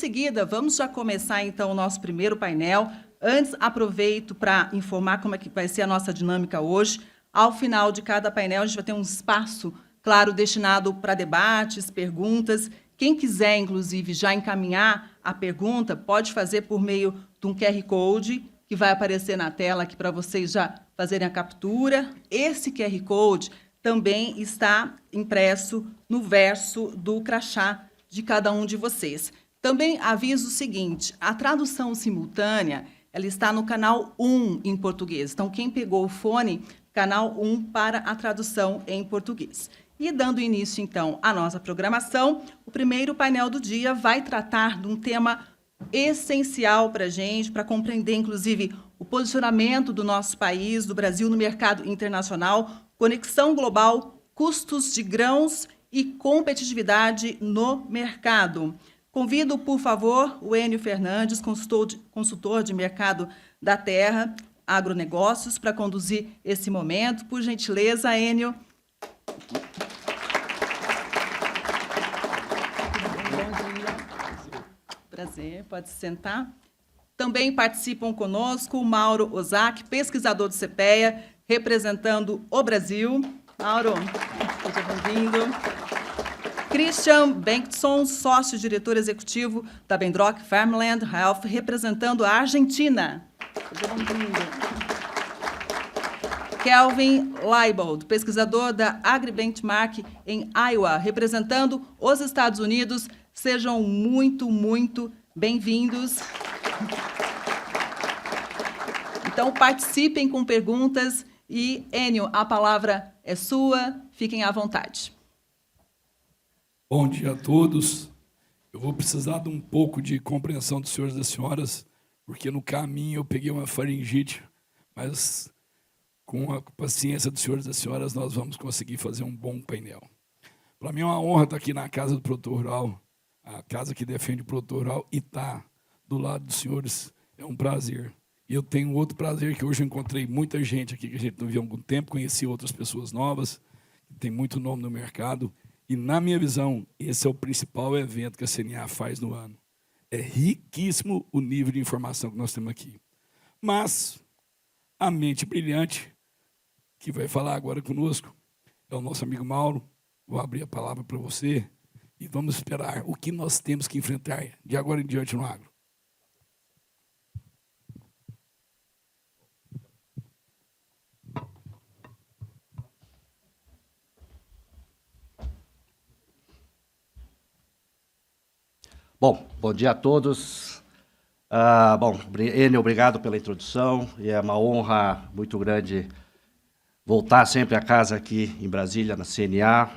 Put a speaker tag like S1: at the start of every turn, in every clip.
S1: seguida, vamos já começar, então, o nosso primeiro painel. Antes, aproveito para informar como é que vai ser a nossa dinâmica hoje. Ao final de cada painel, a gente vai ter um espaço, claro, destinado para debates, perguntas. Quem quiser, inclusive, já encaminhar a pergunta, pode fazer por meio de um QR Code, que vai aparecer na tela aqui para vocês já fazerem a captura. Esse QR Code também está impresso no verso do crachá de cada um de vocês. Também aviso o seguinte, a tradução simultânea, ela está no canal 1 em português. Então, quem pegou o fone, canal 1 para a tradução em português. E dando início, então, à nossa programação, o primeiro painel do dia vai tratar de um tema essencial para a gente, para compreender, inclusive, o posicionamento do nosso país, do Brasil no mercado internacional, conexão global, custos de grãos e competitividade no mercado. Convido, por favor, o Enio Fernandes, consultor de mercado da terra, agronegócios, para conduzir esse momento. Por gentileza, Enio. Prazer, pode se sentar. Também participam conosco o Mauro Ozaki, pesquisador do CPEA, representando o Brasil. Mauro, seja bem-vindo. Christian Bengtson, sócio-diretor executivo da Bendrock Farmland Health, representando a Argentina. Seja bem-vindo. Kelvin Leibold, pesquisador da AgriBenchmark em Iowa, representando os Estados Unidos. Sejam muito, muito bem-vindos. Então, participem com perguntas e, Enio, a palavra é sua, fiquem à vontade.
S2: Bom dia a todos. Eu vou precisar de um pouco de compreensão dos senhores e das senhoras, porque no caminho eu peguei uma faringite, mas com a paciência dos senhores e das senhoras nós vamos conseguir fazer um bom painel. Para mim é uma honra estar aqui na Casa do Produtor Rural, a casa que defende o produtor rural, e estar do lado dos senhores é um prazer. E eu tenho outro prazer, que hoje eu encontrei muita gente aqui que a gente não via há algum tempo, conheci outras pessoas novas, que tem muito nome no mercado, e, na minha visão, esse é o principal evento que a CNA faz no ano. É riquíssimo o nível de informação que nós temos aqui. Mas a mente brilhante, que vai falar agora conosco, é o nosso amigo Mauro. Vou abrir a palavra para você e vamos esperar o que nós temos que enfrentar de agora em diante no agro.
S3: Bom dia a todos. Enio, obrigado pela introdução. E é uma honra muito grande voltar sempre à casa aqui em Brasília, na CNA,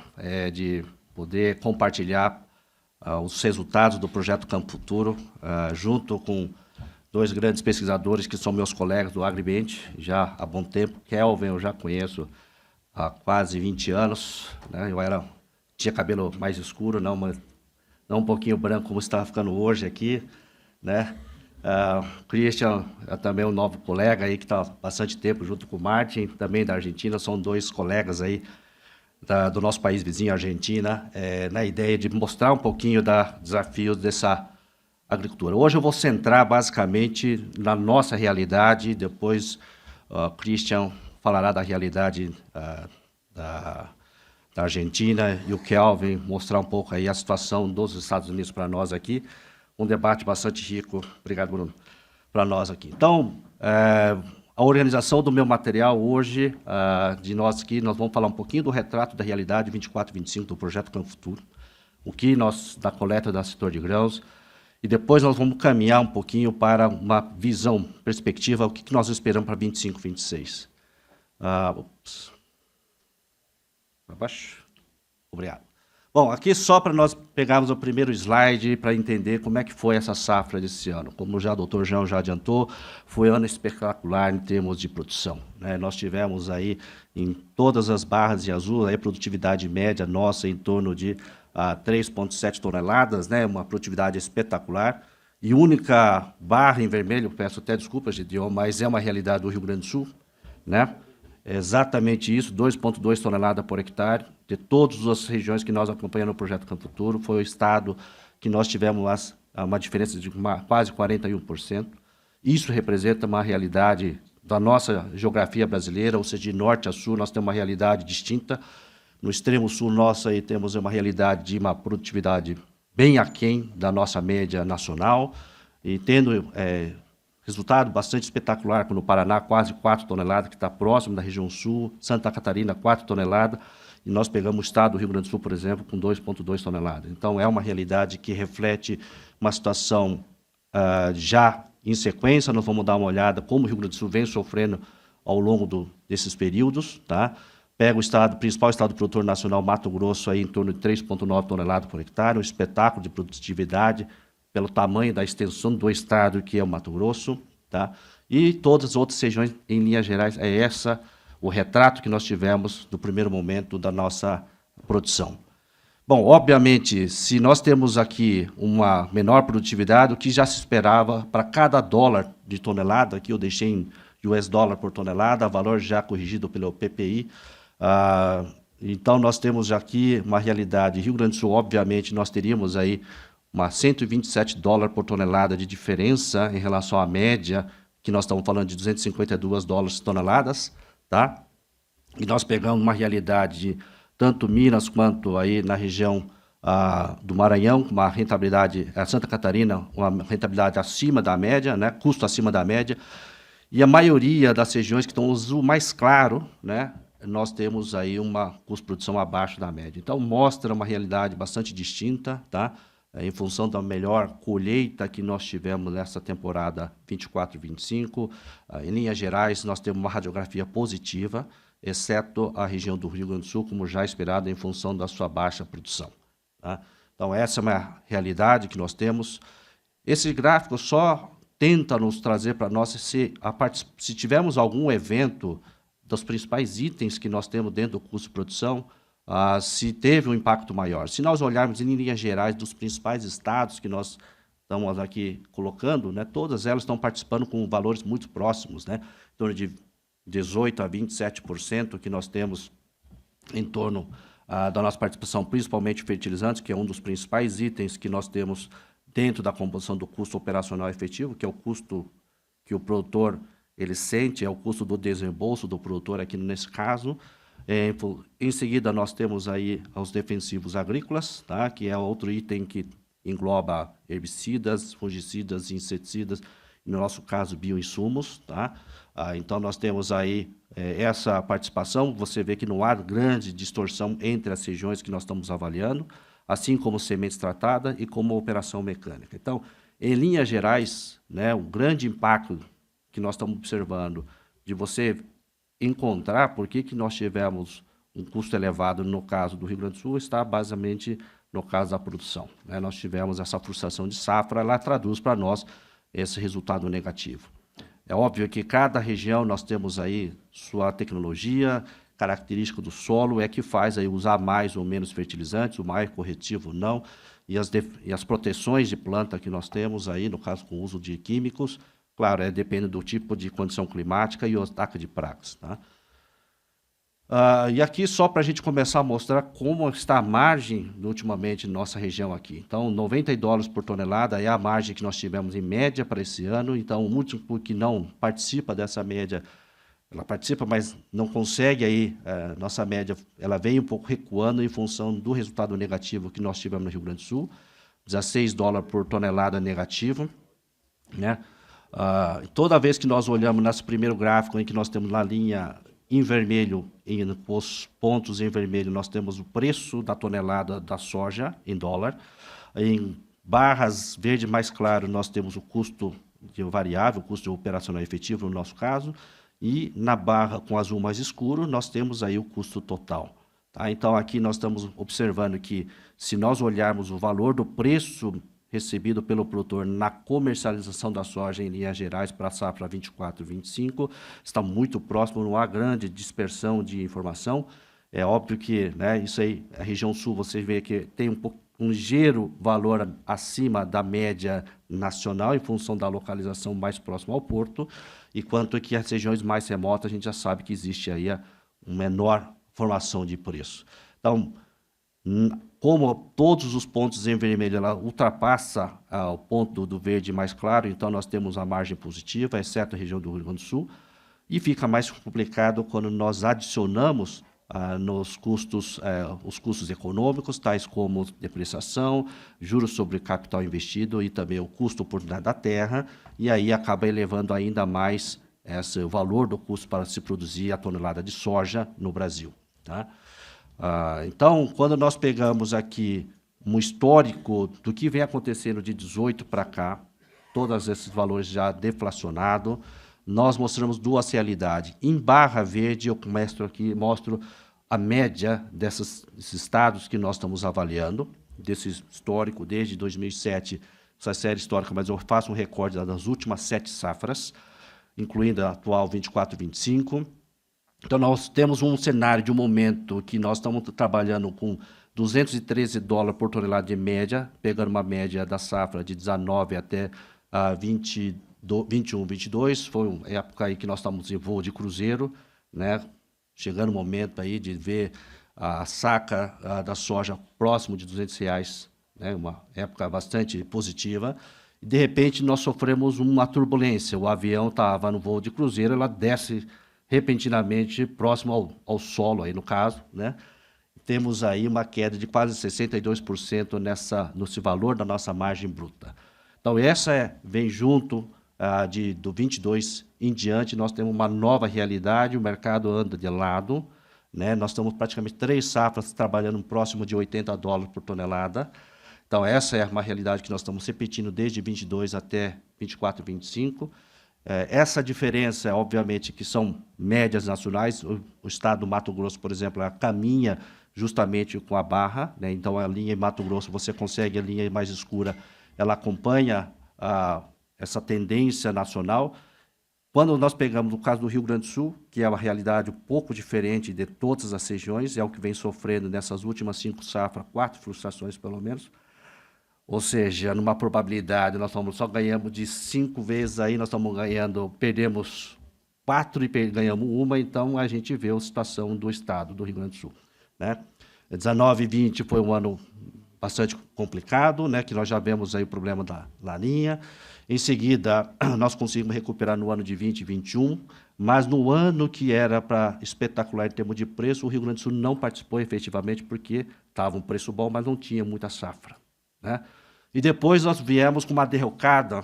S3: de poder compartilhar os resultados do projeto Campo Futuro, junto com dois grandes pesquisadores que são meus colegas do AgriBench, já há bom tempo. Kelvin eu já conheço há quase 20 anos. Né? Tinha cabelo mais escuro, não um pouquinho branco como está ficando hoje aqui, né? Christian é também um novo colega aí que está há bastante tempo junto com o Martin, também da Argentina, são dois colegas aí do nosso país vizinho, Argentina, na ideia de mostrar um pouquinho dos desafios dessa agricultura. Hoje eu vou centrar basicamente na nossa realidade, depois Christian falará da realidade da Argentina e o Kelvin mostrar um pouco aí a situação dos Estados Unidos para nós aqui. Um debate bastante rico, obrigado, Bruno, para nós aqui. Então, a organização do meu material hoje, de nós aqui, nós vamos falar um pouquinho do retrato da realidade 24 e 25 do Projeto Campo Futuro, da coleta do setor de grãos, e depois nós vamos caminhar um pouquinho para uma visão, perspectiva, o que nós esperamos para 25 e 26. Abaixo. Obrigado. Bom, aqui só para nós pegarmos o primeiro slide para entender como é que foi essa safra desse ano. Como já o doutor João já adiantou, foi um ano espetacular em termos de produção. Né? Nós tivemos aí, em todas as barras de azul, a produtividade média nossa em torno de 3,7 toneladas, né? Uma produtividade espetacular. E única barra em vermelho, peço até desculpas, Gideon, mas é uma realidade do Rio Grande do Sul, né? É exatamente isso, 2,2 toneladas por hectare. De todas as regiões que nós acompanhamos no Projeto Campo Futuro, foi o estado que nós tivemos as uma diferença de quase 41%. Isso representa uma realidade da nossa geografia brasileira, ou seja, de norte a sul, nós temos uma realidade distinta. No extremo sul, nós aí temos uma realidade de uma produtividade bem aquém da nossa média nacional, e tendo resultado bastante espetacular, como no Paraná, quase 4 toneladas, que está próximo da região sul, Santa Catarina, 4 toneladas, e nós pegamos o estado do Rio Grande do Sul, por exemplo, com 2,2 toneladas. Então, é uma realidade que reflete uma situação já em sequência. Nós vamos dar uma olhada como o Rio Grande do Sul vem sofrendo ao longo desses períodos. Tá? Pega o principal estado produtor nacional, Mato Grosso, aí, em torno de 3,9 toneladas por hectare, um espetáculo de produtividade pelo tamanho da extensão do estado, que é o Mato Grosso. Tá? E todas as outras regiões, em linhas gerais, é essa o retrato que nós tivemos no primeiro momento da nossa produção. Bom, obviamente, se nós temos aqui uma menor produtividade, o que já se esperava para cada dólar de tonelada, aqui eu deixei em US dólar por tonelada, valor já corrigido pelo PPI. Então, nós temos aqui uma realidade. Rio Grande do Sul, obviamente, nós teríamos aí uma 127 dólares por tonelada de diferença em relação à média, que nós estamos falando de 252 dólares por toneladas, tá? E nós pegamos uma realidade de tanto Minas quanto aí na região do Maranhão, uma rentabilidade, Santa Catarina, uma rentabilidade acima da média, né, custo acima da média, e a maioria das regiões que estão no azul mais claro, né, nós temos aí uma custo-produção abaixo da média. Então, mostra uma realidade bastante distinta, tá, em função da melhor colheita que nós tivemos nessa temporada 24 e 25. Em linhas gerais, nós temos uma radiografia positiva, exceto a região do Rio Grande do Sul, como já esperado, em função da sua baixa produção. Tá? Então, essa é uma realidade que nós temos. Esse gráfico só tenta nos trazer para nós se tivermos algum evento dos principais itens que nós temos dentro do custo de produção, se teve um impacto maior. Se nós olharmos em linhas gerais dos principais estados que nós estamos aqui colocando, né, todas elas estão participando com valores muito próximos, né, em torno de 18% a 27% que nós temos em torno da nossa participação, principalmente fertilizantes, que é um dos principais itens que nós temos dentro da composição do custo operacional efetivo, que é o custo que o produtor ele sente, é o custo do desembolso do produtor aqui nesse caso. Em seguida, nós temos aí os defensivos agrícolas, tá? Que é outro item que engloba herbicidas, fungicidas, inseticidas, no nosso caso, bioinsumos. Tá? Então, nós temos aí essa participação. Você vê que não há grande distorção entre as regiões que nós estamos avaliando, assim como sementes tratadas e como operação mecânica. Então, em linhas gerais, né, o grande impacto que nós estamos observando de você encontrar por que nós tivemos um custo elevado no caso do Rio Grande do Sul está basicamente no caso da produção. Né? Nós tivemos essa frustração de safra, ela traduz para nós esse resultado negativo. É óbvio que cada região nós temos aí sua tecnologia, característica do solo, é que faz aí usar mais ou menos fertilizantes, o mais corretivo não, e as proteções de planta que nós temos aí, no caso com o uso de químicos, claro, depende do tipo de condição climática e o ataque de pragas. Tá? E aqui só para a gente começar a mostrar como está a margem ultimamente na nossa região aqui. Então, 90 dólares por tonelada é a margem que nós tivemos em média para esse ano. Então, o múltiplo que não participa dessa média, ela participa, mas não consegue aí, nossa média, ela vem um pouco recuando em função do resultado negativo que nós tivemos no Rio Grande do Sul, 16 dólares por tonelada negativo, né? Toda vez que nós olhamos nesse primeiro gráfico em que nós temos na linha em vermelho, os pontos em vermelho, nós temos o preço da tonelada da soja em dólar. Em barras verde mais claro, nós temos o custo variável, o custo operacional efetivo no nosso caso, e na barra com azul mais escuro, nós temos aí o custo total. Tá? Então, aqui nós estamos observando que, se nós olharmos o valor do preço recebido pelo produtor na comercialização da soja em linhas gerais para a safra 24 e 25, está muito próximo, não há grande dispersão de informação. É óbvio que, né, isso aí, a região sul, você vê que tem um ligeiro valor acima da média nacional, em função da localização mais próxima ao porto, enquanto que as regiões mais remotas, a gente já sabe que existe aí uma menor formação de preço. Então, como todos os pontos em vermelho, ela ultrapassa o ponto do verde mais claro, então nós temos a margem positiva, exceto a região do Rio Grande do Sul, e fica mais complicado quando nós adicionamos nos custos, os custos econômicos, tais como depreciação, juros sobre capital investido e também o custo por oportunidade da terra, e aí acaba elevando ainda mais o valor do custo para se produzir a tonelada de soja no Brasil. Tá? Então, quando nós pegamos aqui um histórico do que vem acontecendo de 18 para cá, todos esses valores já deflacionados, nós mostramos duas realidades. Em barra verde, eu mostro a média desses estados que nós estamos avaliando, desse histórico, desde 2007, essa série histórica, mas eu faço um recorde das últimas 7 safras, incluindo a atual 24-25. Então, nós temos um cenário de um momento que nós estamos trabalhando com $213 por tonelada de média, pegando uma média da safra de 19 até 21, 22, foi uma época aí que nós estamos em voo de cruzeiro, né? Chegando o momento aí de ver a saca da soja próximo de R$200, né? Uma época bastante positiva. E, de repente, nós sofremos uma turbulência. O avião estava no voo de cruzeiro, ela desce repentinamente próximo ao solo, aí no caso, né? Temos aí uma queda de quase 62% nesse valor da nossa margem bruta. Então, essa vem junto do 22 em diante, nós temos uma nova realidade, o mercado anda de lado, né? Nós estamos praticamente 3 safras trabalhando próximo de $80 por tonelada. Então, essa é uma realidade que nós estamos repetindo desde 22 até 24, 25. Essa diferença, obviamente, que são médias nacionais. O estado do Mato Grosso, por exemplo, ela caminha justamente com a barra, né? Então, a linha em Mato Grosso, você consegue a linha mais escura, ela acompanha essa tendência nacional. Quando nós pegamos o caso do Rio Grande do Sul, que é uma realidade um pouco diferente de todas as regiões, é o que vem sofrendo nessas últimas 5 safras, 4 frustrações pelo menos, ou seja, numa probabilidade, nós só ganhamos de 5 vezes aí, nós estamos ganhando, perdemos 4 e ganhamos 1, então a gente vê a situação do estado do Rio Grande do Sul, né? 19 e 20 foi um ano bastante complicado, né, que nós já vemos aí o problema da laninha. Em seguida, nós conseguimos recuperar no ano de 20 e 21, mas no ano que era para espetacular em termos de preço, o Rio Grande do Sul não participou efetivamente porque estava um preço bom, mas não tinha muita safra, né? E depois nós viemos com uma derrocada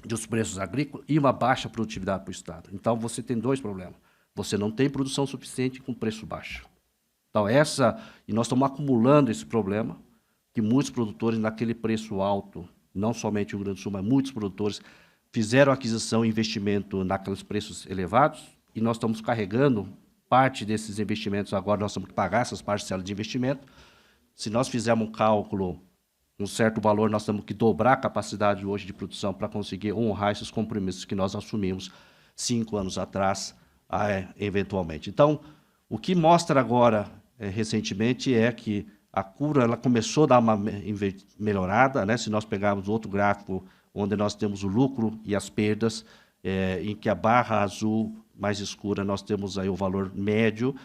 S3: dos preços agrícolas e uma baixa produtividade para o Estado. Então, você tem 2 problemas. Você não tem produção suficiente com preço baixo. Então, e nós estamos acumulando esse problema, que muitos produtores, naquele preço alto, não somente o Rio Grande do Sul, mas muitos produtores, fizeram aquisição e investimento naqueles preços elevados, e nós estamos carregando parte desses investimentos agora, nós temos que pagar essas parcelas de investimento. Se nós fizermos um cálculo, um certo valor, nós temos que dobrar a capacidade hoje de produção para conseguir honrar esses compromissos que nós assumimos 5 anos atrás, eventualmente. Então, o que mostra agora, recentemente, é que a curva ela começou a dar uma melhorada, né? Se nós pegarmos outro gráfico, onde nós temos o lucro e as perdas, em que a barra azul mais escura, nós temos aí o valor médio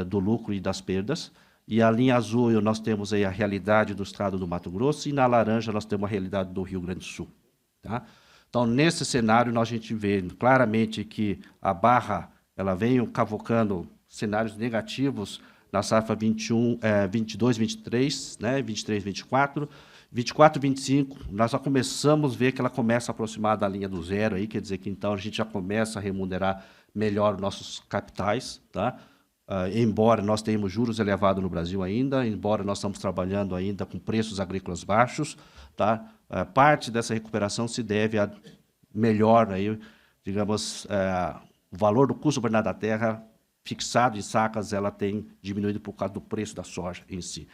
S3: do lucro e das perdas, e a linha azul nós temos aí a realidade do estado do Mato Grosso, e na laranja nós temos a realidade do Rio Grande do Sul. Tá? Então, nesse cenário, a gente vê claramente que a barra ela vem cavocando cenários negativos na safra 22, 23, né, 23, 24, 24, 25, nós já começamos a ver que ela começa a aproximar da linha do zero, aí, quer dizer que então a gente já começa a remunerar melhor nossos capitais, tá? Embora nós tenhamos juros elevados no Brasil ainda, embora nós estamos trabalhando ainda com preços agrícolas baixos, tá? Parte dessa recuperação se deve a melhor, aí, digamos, o valor do custo por unidade da terra fixado em sacas, ela tem diminuído por causa do preço da soja em si.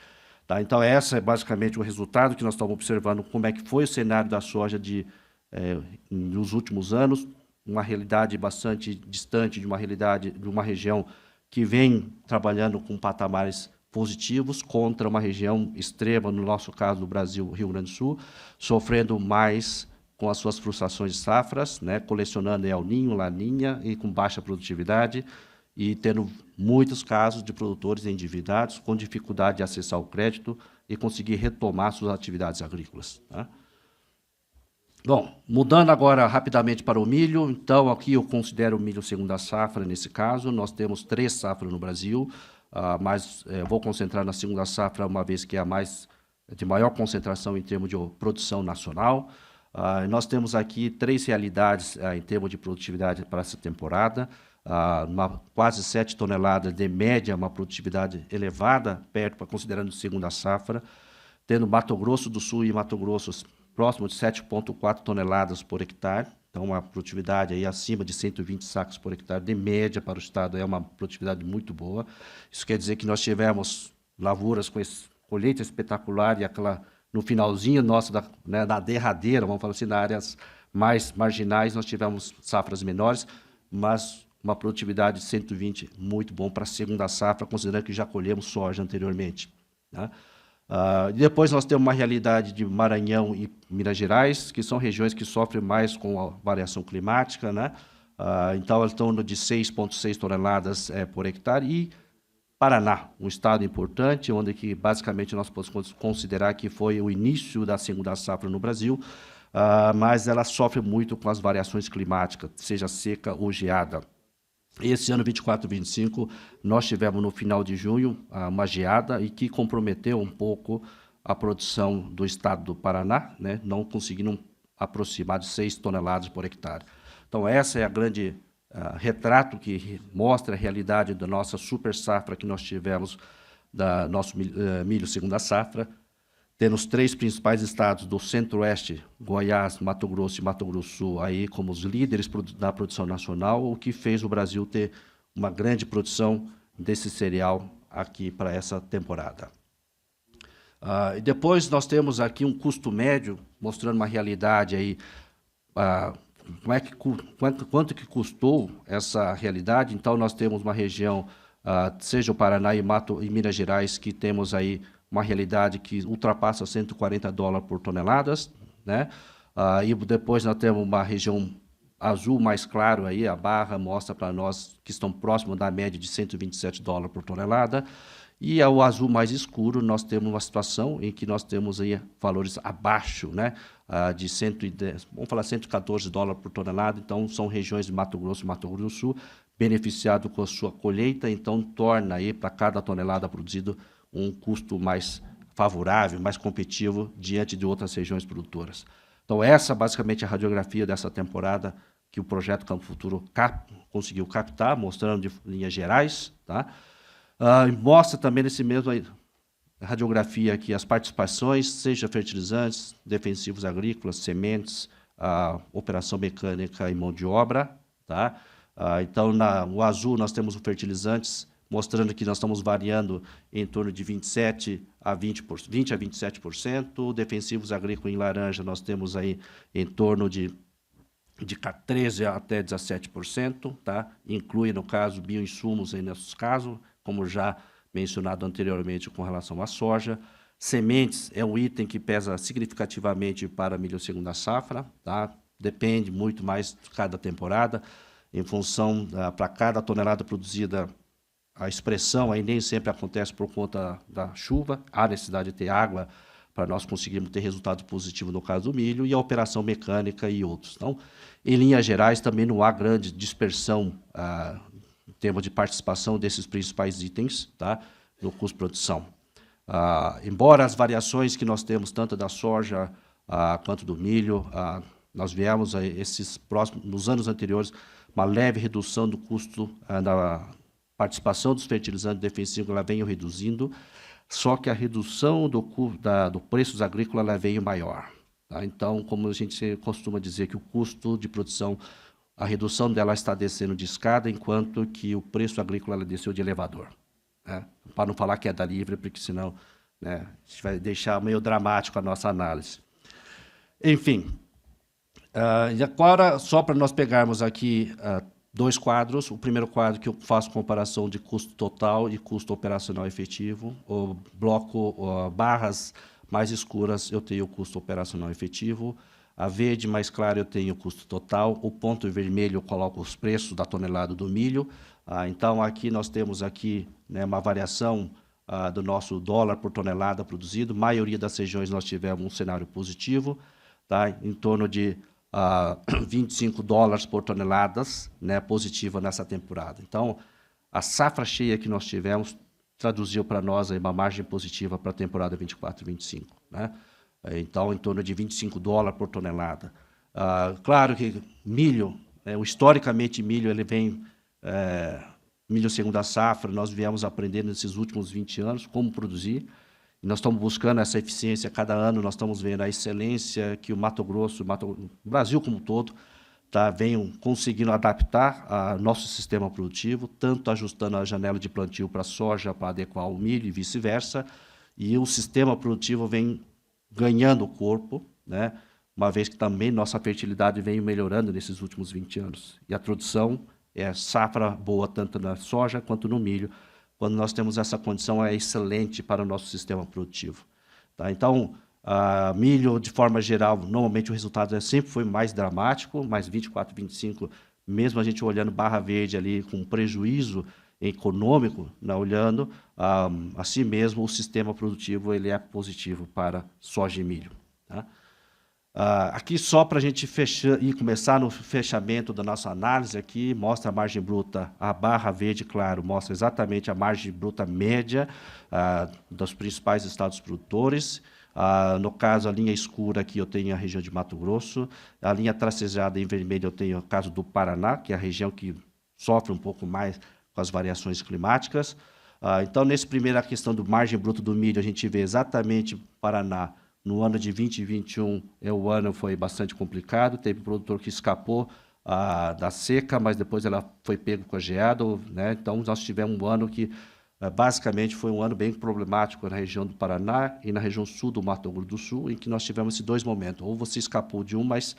S3: Tá? Então, esse é basicamente o resultado que nós estamos observando, como é que foi o cenário da soja nos últimos anos, uma realidade bastante distante de uma realidade de uma região que vem trabalhando com patamares positivos contra uma região extrema, no nosso caso do Brasil, Rio Grande do Sul, sofrendo mais com as suas frustrações de safras, né, colecionando El Niño, Laninha e com baixa produtividade. e tendo muitos casos de produtores endividados com dificuldade de acessar o crédito e conseguir retomar suas atividades agrícolas. Tá? Bom, mudando agora rapidamente para o milho, então aqui eu considero o milho segunda safra nesse caso, nós temos 3 safras no Brasil, mas vou concentrar na segunda safra, uma vez que é a de maior concentração em termos de produção nacional. Nós temos aqui 3 realidades em termos de produtividade para essa temporada, quase 7 toneladas de média, uma produtividade elevada, considerando segunda safra, tendo Mato Grosso do Sul e Mato Grosso próximo de 7,4 toneladas por hectare, então uma produtividade aí acima de 120 sacos por hectare, de média para o estado, é uma produtividade muito boa. Isso quer dizer que nós tivemos lavouras com colheita espetacular e aquela, no finalzinho nosso, da derradeira, vamos falar assim, nas áreas mais marginais, nós tivemos safras menores, mas uma produtividade de 120 muito bom para a segunda safra, considerando que já colhemos soja anteriormente. Né? Depois nós temos uma realidade de Maranhão e Minas Gerais, que são regiões que sofrem mais com a variação climática, né? Então, elas estão de 6,6 toneladas por hectare. E Paraná, um estado importante, onde que, basicamente nós podemos considerar que foi o início da segunda safra no Brasil, mas ela sofre muito com as variações climáticas, seja seca ou geada. Esse ano 24-25, nós tivemos no final de junho uma geada e que comprometeu um pouco a produção do estado do Paraná, né, não conseguindo aproximar de 6 toneladas por hectare. Então, essa é a grande retrato que mostra a realidade da nossa super safra que nós tivemos, da nosso milho segunda safra. Temos 3 principais estados do Centro-Oeste, Goiás, Mato Grosso e Mato Grosso do Sul, aí como os líderes da produção nacional, o que fez o Brasil ter uma grande produção desse cereal aqui para essa temporada. E depois nós temos aqui um custo médio, mostrando uma realidade aí, quanto que custou essa realidade. Então, nós temos uma região, seja o Paraná e Minas Gerais, que temos aí uma realidade que ultrapassa $140 por toneladas, né? E depois nós temos uma região azul mais claro, aí a barra mostra para nós que estão próximos da média de $127 por tonelada, e o azul mais escuro nós temos uma situação em que nós temos aí valores abaixo, né? De 110, vamos falar $114 por tonelada. Então são regiões de Mato Grosso e Mato Grosso do Sul beneficiado com a sua colheita, então torna aí para cada tonelada produzida um custo mais favorável, mais competitivo diante de outras regiões produtoras. Então, essa basicamente é a radiografia dessa temporada que o projeto Campo Futuro conseguiu captar, mostrando de linhas gerais. Tá? Mostra também nesse mesmo radiografia aqui as participações, seja fertilizantes, defensivos agrícolas, sementes, operação mecânica e mão de obra. Tá? Então, no azul nós temos os fertilizantes, mostrando que nós estamos variando em torno de 20 a 27%. Defensivos agrícolas em laranja, nós temos aí em torno de 13% até 17%. Tá? Inclui, no caso, bioinsumos aí nesses casos, como já mencionado anteriormente com relação à soja. Sementes é um item que pesa significativamente para milho segunda safra. Tá? Depende muito mais de cada temporada, em função, para cada tonelada produzida, a expressão aí nem sempre acontece por conta da chuva, há necessidade de ter água para nós conseguirmos ter resultado positivo no caso do milho, e a operação mecânica e outros. Então, em linhas gerais, também não há grande dispersão em termos de participação desses principais itens, tá, no custo de produção. Embora as variações que nós temos, tanto da soja quanto do milho, nós viemos nos anos anteriores, uma leve redução do custo da participação dos fertilizantes defensivos, ela veio reduzindo, só que a redução do preços agrícolas ela veio maior. Tá? Então, como a gente costuma dizer que o custo de produção, a redução dela está descendo de escada, enquanto que o preço agrícola ela desceu de elevador. Né? Para não falar queda livre, porque senão, né, a gente vai deixar meio dramático a nossa análise. Enfim, e agora, só para nós pegarmos aqui 2 quadros. O primeiro quadro que eu faço comparação de custo total e custo operacional efetivo. O bloco, barras mais escuras, eu tenho o custo operacional efetivo. A verde mais clara eu tenho o custo total. O ponto vermelho eu coloco os preços da tonelada do milho. Então, aqui nós temos aqui, né, uma variação do nosso dólar por tonelada produzido. A maioria das regiões nós tivemos um cenário positivo, tá? Em torno de 25 dólares por toneladas, né, positiva nessa temporada. Então, a safra cheia que nós tivemos traduziu para nós aí uma margem positiva para a temporada 24-25, né? Então, em torno de 25 dólares por tonelada. Claro que milho, historicamente milho ele vem, milho segunda safra, nós viemos aprendendo nesses últimos 20 anos como produzir, e nós estamos buscando essa eficiência cada ano, nós estamos vendo a excelência que o Mato Grosso, o Brasil como um todo, venham conseguindo adaptar ao nosso sistema produtivo, tanto ajustando a janela de plantio para a soja para adequar o milho e vice-versa, e o sistema produtivo vem ganhando corpo, né? Uma vez que também nossa fertilidade vem melhorando nesses últimos 20 anos. E a produção é safra boa tanto na soja quanto no milho. Quando nós temos essa condição, é excelente para o nosso sistema produtivo. Tá? Então, milho, de forma geral, normalmente o resultado sempre foi mais dramático, mais 24, 25, mesmo a gente olhando barra verde ali com prejuízo econômico, né, olhando, assim mesmo o sistema produtivo ele é positivo para soja e milho. Tá? Aqui só para a gente fechar e começar no fechamento da nossa análise aqui, mostra a margem bruta, a barra verde, claro, mostra exatamente a margem bruta média dos principais estados produtores. No caso, a linha escura aqui eu tenho a região de Mato Grosso, a linha tracejada em vermelho eu tenho o caso do Paraná, que é a região que sofre um pouco mais com as variações climáticas. Então, nessa primeira questão do margem bruta do milho, a gente vê exatamente Paraná. No ano de 2021, o ano foi bastante complicado, teve produtor que escapou da seca, mas depois ela foi pego com a geada, né? Então, nós tivemos um ano que, basicamente, foi um ano bem problemático na região do Paraná e na região sul do Mato Grosso do Sul, em que nós tivemos esses dois momentos. Ou você escapou de um, mas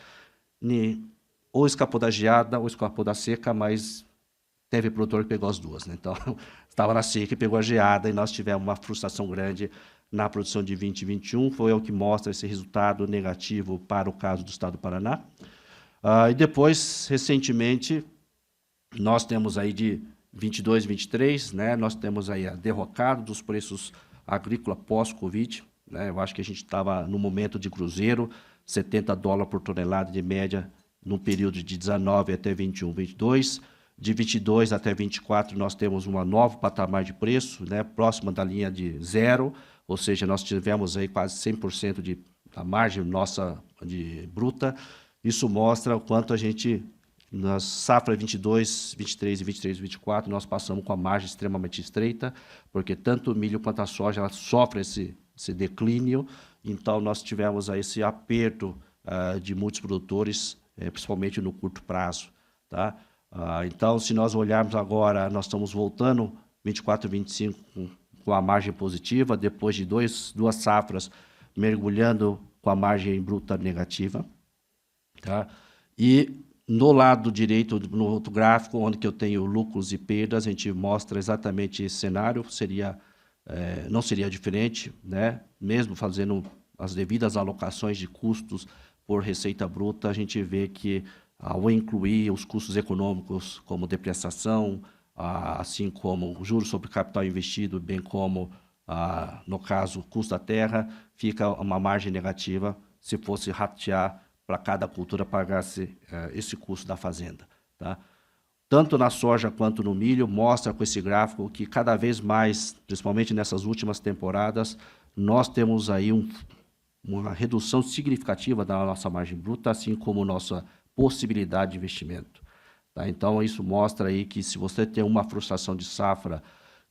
S3: ou escapou da geada, ou escapou da seca, mas teve produtor que pegou as duas, né? Então, estava na seca e pegou a geada, e nós tivemos uma frustração grande na produção de 2021, foi o que mostra esse resultado negativo para o caso do estado do Paraná. E depois, recentemente, nós temos aí de 22, 23, né, nós temos aí a derrocada dos preços agrícolas pós-Covid, né, eu acho que a gente estava no momento de cruzeiro, 70 dólares por tonelada de média no período de 19 até 21, 22, de 22 até 24 nós temos uma nova patamar de preço, né, próxima da linha de zero, ou seja, nós tivemos aí quase 100% da margem nossa de bruta. Isso mostra o quanto a gente, nas safra 22, 23 e 23, 24, nós passamos com a margem extremamente estreita, porque tanto o milho quanto a soja ela sofre esse declínio, então nós tivemos aí esse aperto de muitos produtores, principalmente no curto prazo. Tá? Então, se nós olharmos agora, nós estamos voltando 24, 25 com a margem positiva, depois de duas safras mergulhando com a margem bruta negativa. Tá? E no lado direito, no outro gráfico, onde que eu tenho lucros e perdas, a gente mostra exatamente esse cenário, não seria diferente, né? Mesmo fazendo as devidas alocações de custos por receita bruta, a gente vê que, ao incluir os custos econômicos, como depreciação, assim como o juros sobre capital investido, bem como, no caso, o custo da terra, fica uma margem negativa se fosse ratear para cada cultura pagar esse custo da fazenda. Tá? Tanto na soja quanto no milho, mostra com esse gráfico que cada vez mais, principalmente nessas últimas temporadas, nós temos aí uma redução significativa da nossa margem bruta, assim como nossa possibilidade de investimento. Tá? Então, isso mostra aí que se você tem uma frustração de safra,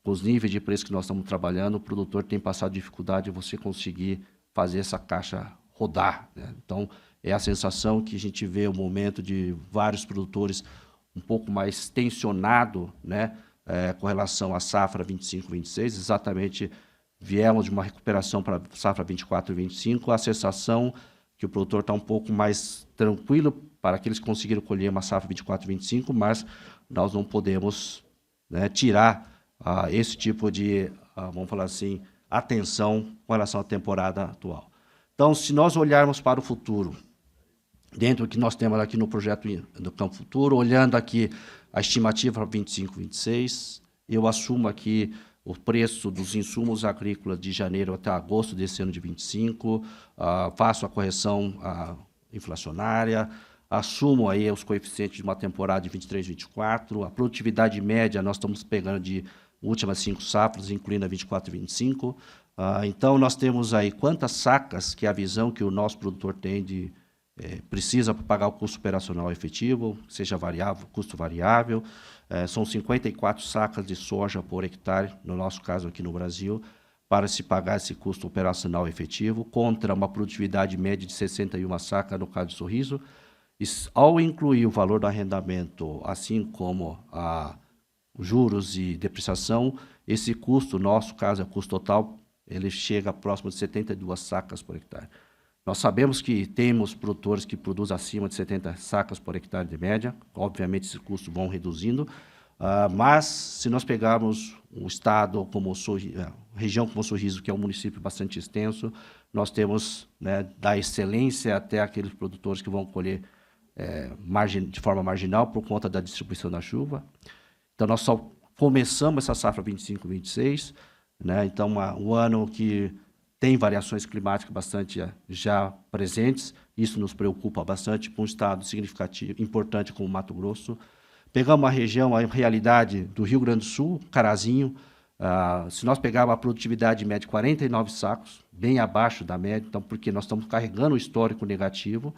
S3: com os níveis de preço que nós estamos trabalhando, o produtor tem passado dificuldade de você conseguir fazer essa caixa rodar. Né? Então, é a sensação que a gente vê o momento de vários produtores um pouco mais tensionado, né, com relação à safra 25, 26, exatamente viemos de uma recuperação para a safra 24 e 25, a sensação que o produtor está um pouco mais tranquilo para que eles conseguiram colher uma safra 24 e 25, mas nós não podemos, né, tirar esse tipo de, vamos falar assim, atenção com relação à temporada atual. Então, se nós olharmos para o futuro, dentro do que nós temos aqui no projeto do Campo Futuro, olhando aqui a estimativa para 25, 26, eu assumo aqui o preço dos insumos agrícolas de janeiro até agosto desse ano de 25, faço a correção inflacionária, assumo aí os coeficientes de uma temporada de 23, 24, a produtividade média nós estamos pegando de últimas 5 safras, incluindo a 24 e 25. Então, nós temos aí quantas sacas, que é a visão que o nosso produtor tem de precisa para pagar o custo operacional efetivo, seja variável, custo variável. São 54 sacas de soja por hectare, no nosso caso aqui no Brasil, para se pagar esse custo operacional efetivo, contra uma produtividade média de 61 sacas no caso de Sorriso. E, ao incluir o valor do arrendamento, assim como juros e depreciação, esse custo, no nosso caso, é o custo total, ele chega próximo de 72 sacas por hectare. Nós sabemos que temos produtores que produzem acima de 70 sacas por hectare de média, obviamente esses custos vão reduzindo, mas se nós pegarmos um estado como região como Sorriso, que é um município bastante extenso, nós temos, né, da excelência até aqueles produtores que vão colher de forma marginal por conta da distribuição da chuva. Então, nós só começamos essa safra 25, 26, né? Então, um ano que tem variações climáticas bastante já presentes, isso nos preocupa bastante para um estado significativo, importante como Mato Grosso. Pegamos uma região, a realidade do Rio Grande do Sul, Carazinho, se nós pegarmos a produtividade média de 49 sacos, bem abaixo da média, então, porque nós estamos carregando o histórico negativo,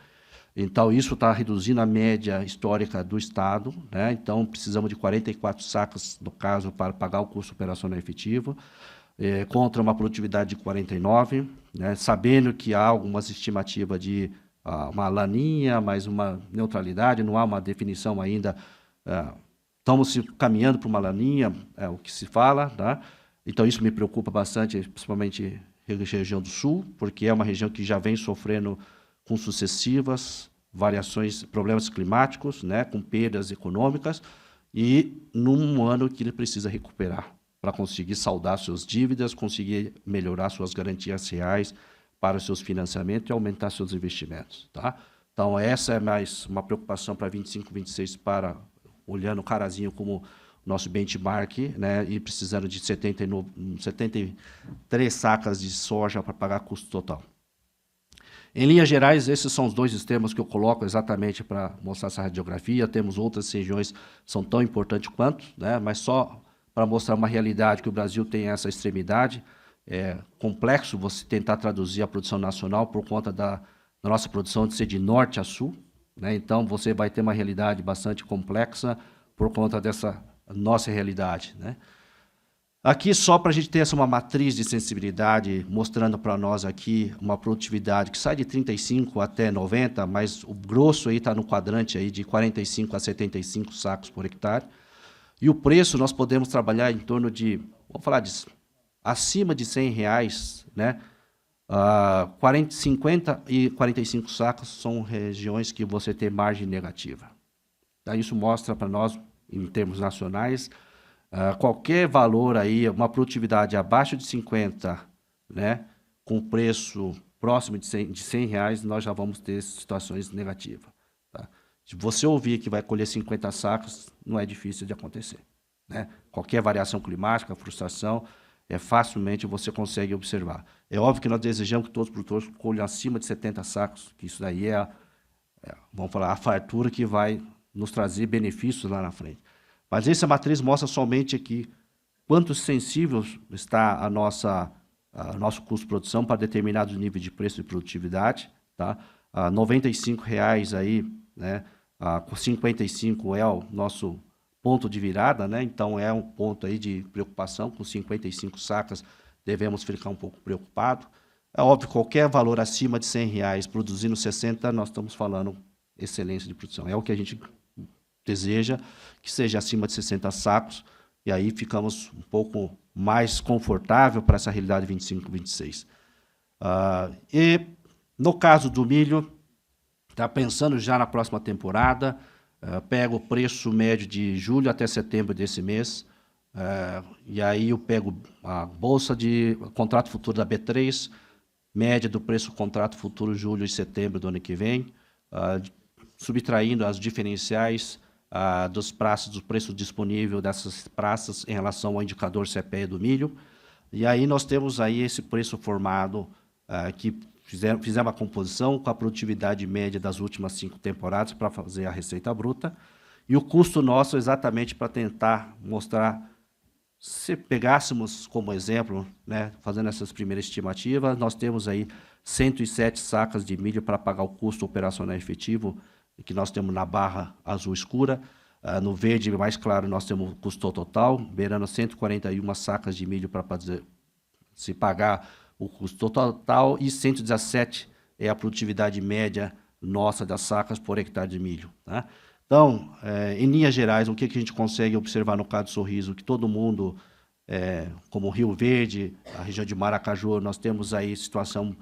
S3: então isso está reduzindo a média histórica do estado, né? Então precisamos de 44 sacas, no caso, para pagar o custo operacional efetivo, contra uma produtividade de 49, né? Sabendo que há algumas estimativas de uma laninha, mais uma neutralidade, não há uma definição ainda, estamos caminhando para uma laninha, é o que se fala, tá? Então isso me preocupa bastante, principalmente região do Sul, porque é uma região que já vem sofrendo com sucessivas variações, problemas climáticos, né, com perdas econômicas, e num ano que ele precisa recuperar para conseguir saldar suas dívidas, conseguir melhorar suas garantias reais para os seus financiamentos e aumentar seus investimentos. Tá? Então, essa é mais uma preocupação para 25, 26, olhando o Carazinho como nosso benchmark, né, e precisando de 73 sacas de soja para pagar custo total. Em linhas gerais, esses são os dois sistemas que eu coloco exatamente para mostrar essa radiografia. Temos outras regiões que são tão importantes quanto, né? Mas só para mostrar uma realidade que o Brasil tem essa extremidade. É complexo você tentar traduzir a produção nacional por conta da nossa produção de ser de norte a sul, né? Então, você vai ter uma realidade bastante complexa por conta dessa nossa realidade, né? Aqui, só para a gente ter uma matriz de sensibilidade, mostrando para nós aqui uma produtividade que sai de 35 até 90, mas o grosso aí está no quadrante aí de 45 a 75 sacos por hectare. E o preço nós podemos trabalhar em torno de, vamos falar disso, acima de R$100, né? 50 e 45 sacos são regiões que você tem margem negativa. Então, isso mostra para nós, em termos nacionais, qualquer valor aí, uma produtividade abaixo de 50, né, com preço próximo de R$100, nós já vamos ter situações negativas. Tá? Se você ouvir que vai colher 50 sacos, não é difícil de acontecer. Né? Qualquer variação climática, frustração, facilmente você consegue observar. É óbvio que nós desejamos que todos os produtores colham acima de 70 sacos, que isso daí vamos falar, a fartura que vai nos trazer benefícios lá na frente. Mas essa matriz mostra somente aqui quanto sensível está nosso custo de produção para determinados níveis de preço e produtividade. Tá? R$95 aí, né, com 55 é o nosso ponto de virada, né? Então é um ponto aí de preocupação, com 55 sacas devemos ficar um pouco preocupados. É óbvio, qualquer valor acima de R$100 produzindo 60, nós estamos falando excelência de produção. É o que a gente deseja, que seja acima de 60 sacos, e aí ficamos um pouco mais confortável para essa realidade 25, 26. E no caso do milho, está pensando já na próxima temporada, pego o preço médio de julho até setembro desse mês, e aí eu pego a bolsa de contrato futuro da B3, média do preço do contrato futuro julho e setembro do ano que vem, subtraindo as diferenciais dos praças, do preço disponível dessas praças em relação ao indicador CPE do milho. E aí nós temos aí esse preço formado que fizemos a composição com a produtividade média das últimas 5 temporadas para fazer a receita bruta. E o custo nosso exatamente para tentar mostrar, se pegássemos como exemplo, né, fazendo essas primeiras estimativas, nós temos aí 107 sacas de milho para pagar o custo operacional efetivo que nós temos na barra azul escura. No verde mais claro nós temos o custo total, beirando 141 sacas de milho para se pagar o custo total, e 117 é a produtividade média nossa das sacas por hectare de milho. Tá? Então, em linhas gerais, o que a gente consegue observar no caso do Sorriso, que todo mundo, como Rio Verde, a região de Maracaju, nós temos aí situação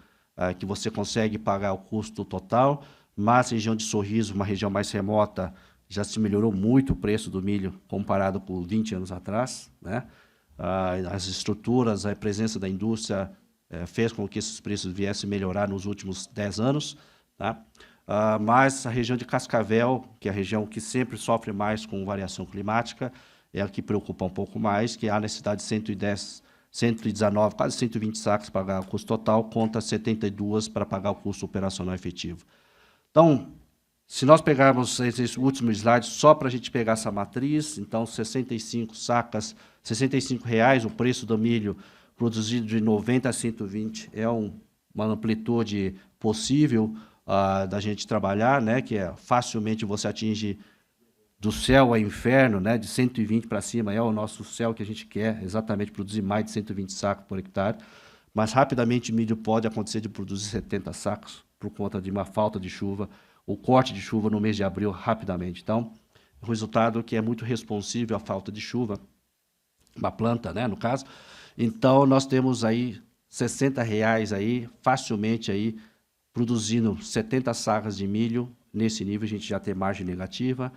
S3: que você consegue pagar o custo total, mas a região de Sorriso, uma região mais remota, já se melhorou muito o preço do milho comparado com 20 anos atrás, né? As estruturas, a presença da indústria fez com que esses preços viessem melhorar nos últimos 10 anos, tá? Mas a região de Cascavel, que é a região que sempre sofre mais com variação climática, é a que preocupa um pouco mais, que há necessidade de 110, 119, quase 120 sacas para pagar o custo total, contra 72 para pagar o custo operacional efetivo. Então, se nós pegarmos esse último slide, só para a gente pegar essa matriz, então 65 sacas, R$65 o preço do milho produzido de 90 a 120 é uma amplitude possível da gente trabalhar, né, que é facilmente você atinge do céu ao inferno, né, de 120 para cima, é o nosso céu que a gente quer, exatamente produzir mais de 120 sacos por hectare, mas rapidamente o milho pode acontecer de produzir 70 sacos por conta de uma falta de chuva, o corte de chuva no mês de abril rapidamente. Então, o resultado que é muito responsível à falta de chuva, uma planta, né, no caso. Então, nós temos aí R$60 aí, facilmente aí, produzindo 70 sacas de milho. Nesse nível, a gente já tem margem negativa,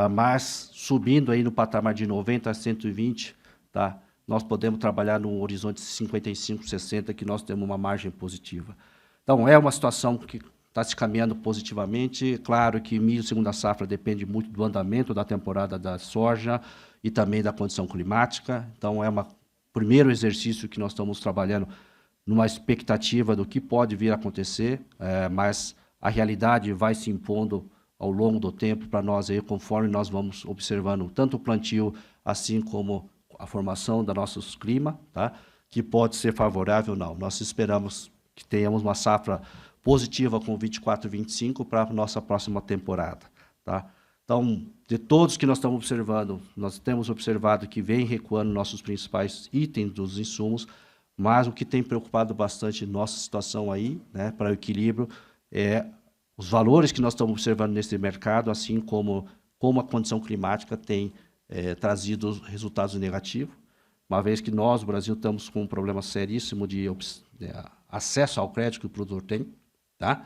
S3: mas subindo aí no patamar de 90 a 120, tá? Nós podemos trabalhar no horizonte de 55, 60, que nós temos uma margem positiva. Então, é uma situação que está se caminhando positivamente. Claro que milho segunda safra depende muito do andamento da temporada da soja e também da condição climática. Então, é um primeiro exercício que nós estamos trabalhando numa expectativa do que pode vir a acontecer, mas a realidade vai se impondo ao longo do tempo para nós, aí, conforme nós vamos observando tanto o plantio, assim como a formação do nosso clima, tá? Que pode ser favorável ou não. Nós esperamos que tenhamos uma safra positiva com 24 e 25 para a nossa próxima temporada. Tá? Então, de todos que nós estamos observando, nós temos observado que vem recuando nossos principais itens dos insumos, mas o que tem preocupado bastante nossa situação aí, né, para o equilíbrio, é os valores que nós estamos observando nesse mercado, assim como a condição climática tem trazido resultados negativos, uma vez que nós, o Brasil, estamos com um problema seríssimo de acesso ao crédito que o produtor tem, tá?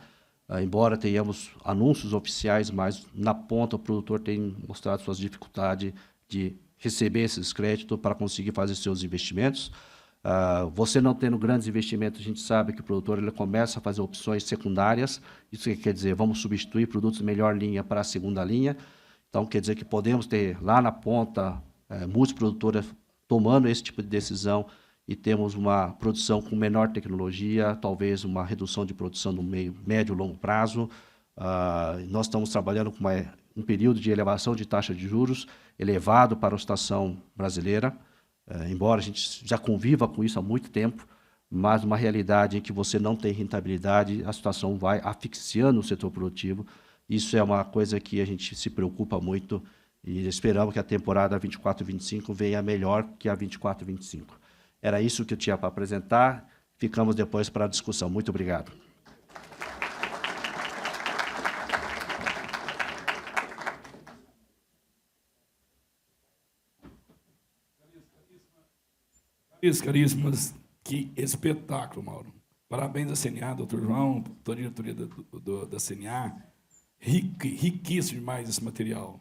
S3: Embora tenhamos anúncios oficiais, mas na ponta o produtor tem mostrado suas dificuldades de receber esses créditos para conseguir fazer seus investimentos. Você não tendo grandes investimentos, a gente sabe que o produtor ele começa a fazer opções secundárias. Isso quer dizer, vamos substituir produtos de melhor linha para a segunda linha. Então, quer dizer que podemos ter lá na ponta muitos produtores tomando esse tipo de decisão e temos uma produção com menor tecnologia, talvez uma redução de produção no médio e longo prazo. Nós estamos trabalhando com um período de elevação de taxa de juros elevado para a situação brasileira, embora a gente já conviva com isso há muito tempo, mas uma realidade em que você não tem rentabilidade, a situação vai asfixiando o setor produtivo. Isso é uma coisa que a gente se preocupa muito e esperamos que a temporada 24-25 venha melhor que a 24-25. Era isso que eu tinha para apresentar. Ficamos depois para a discussão. Muito obrigado.
S2: Caríssimas, que espetáculo, Mauro. Parabéns à CNA, doutor João, toda a diretoria da CNA. Riquíssimo demais esse material.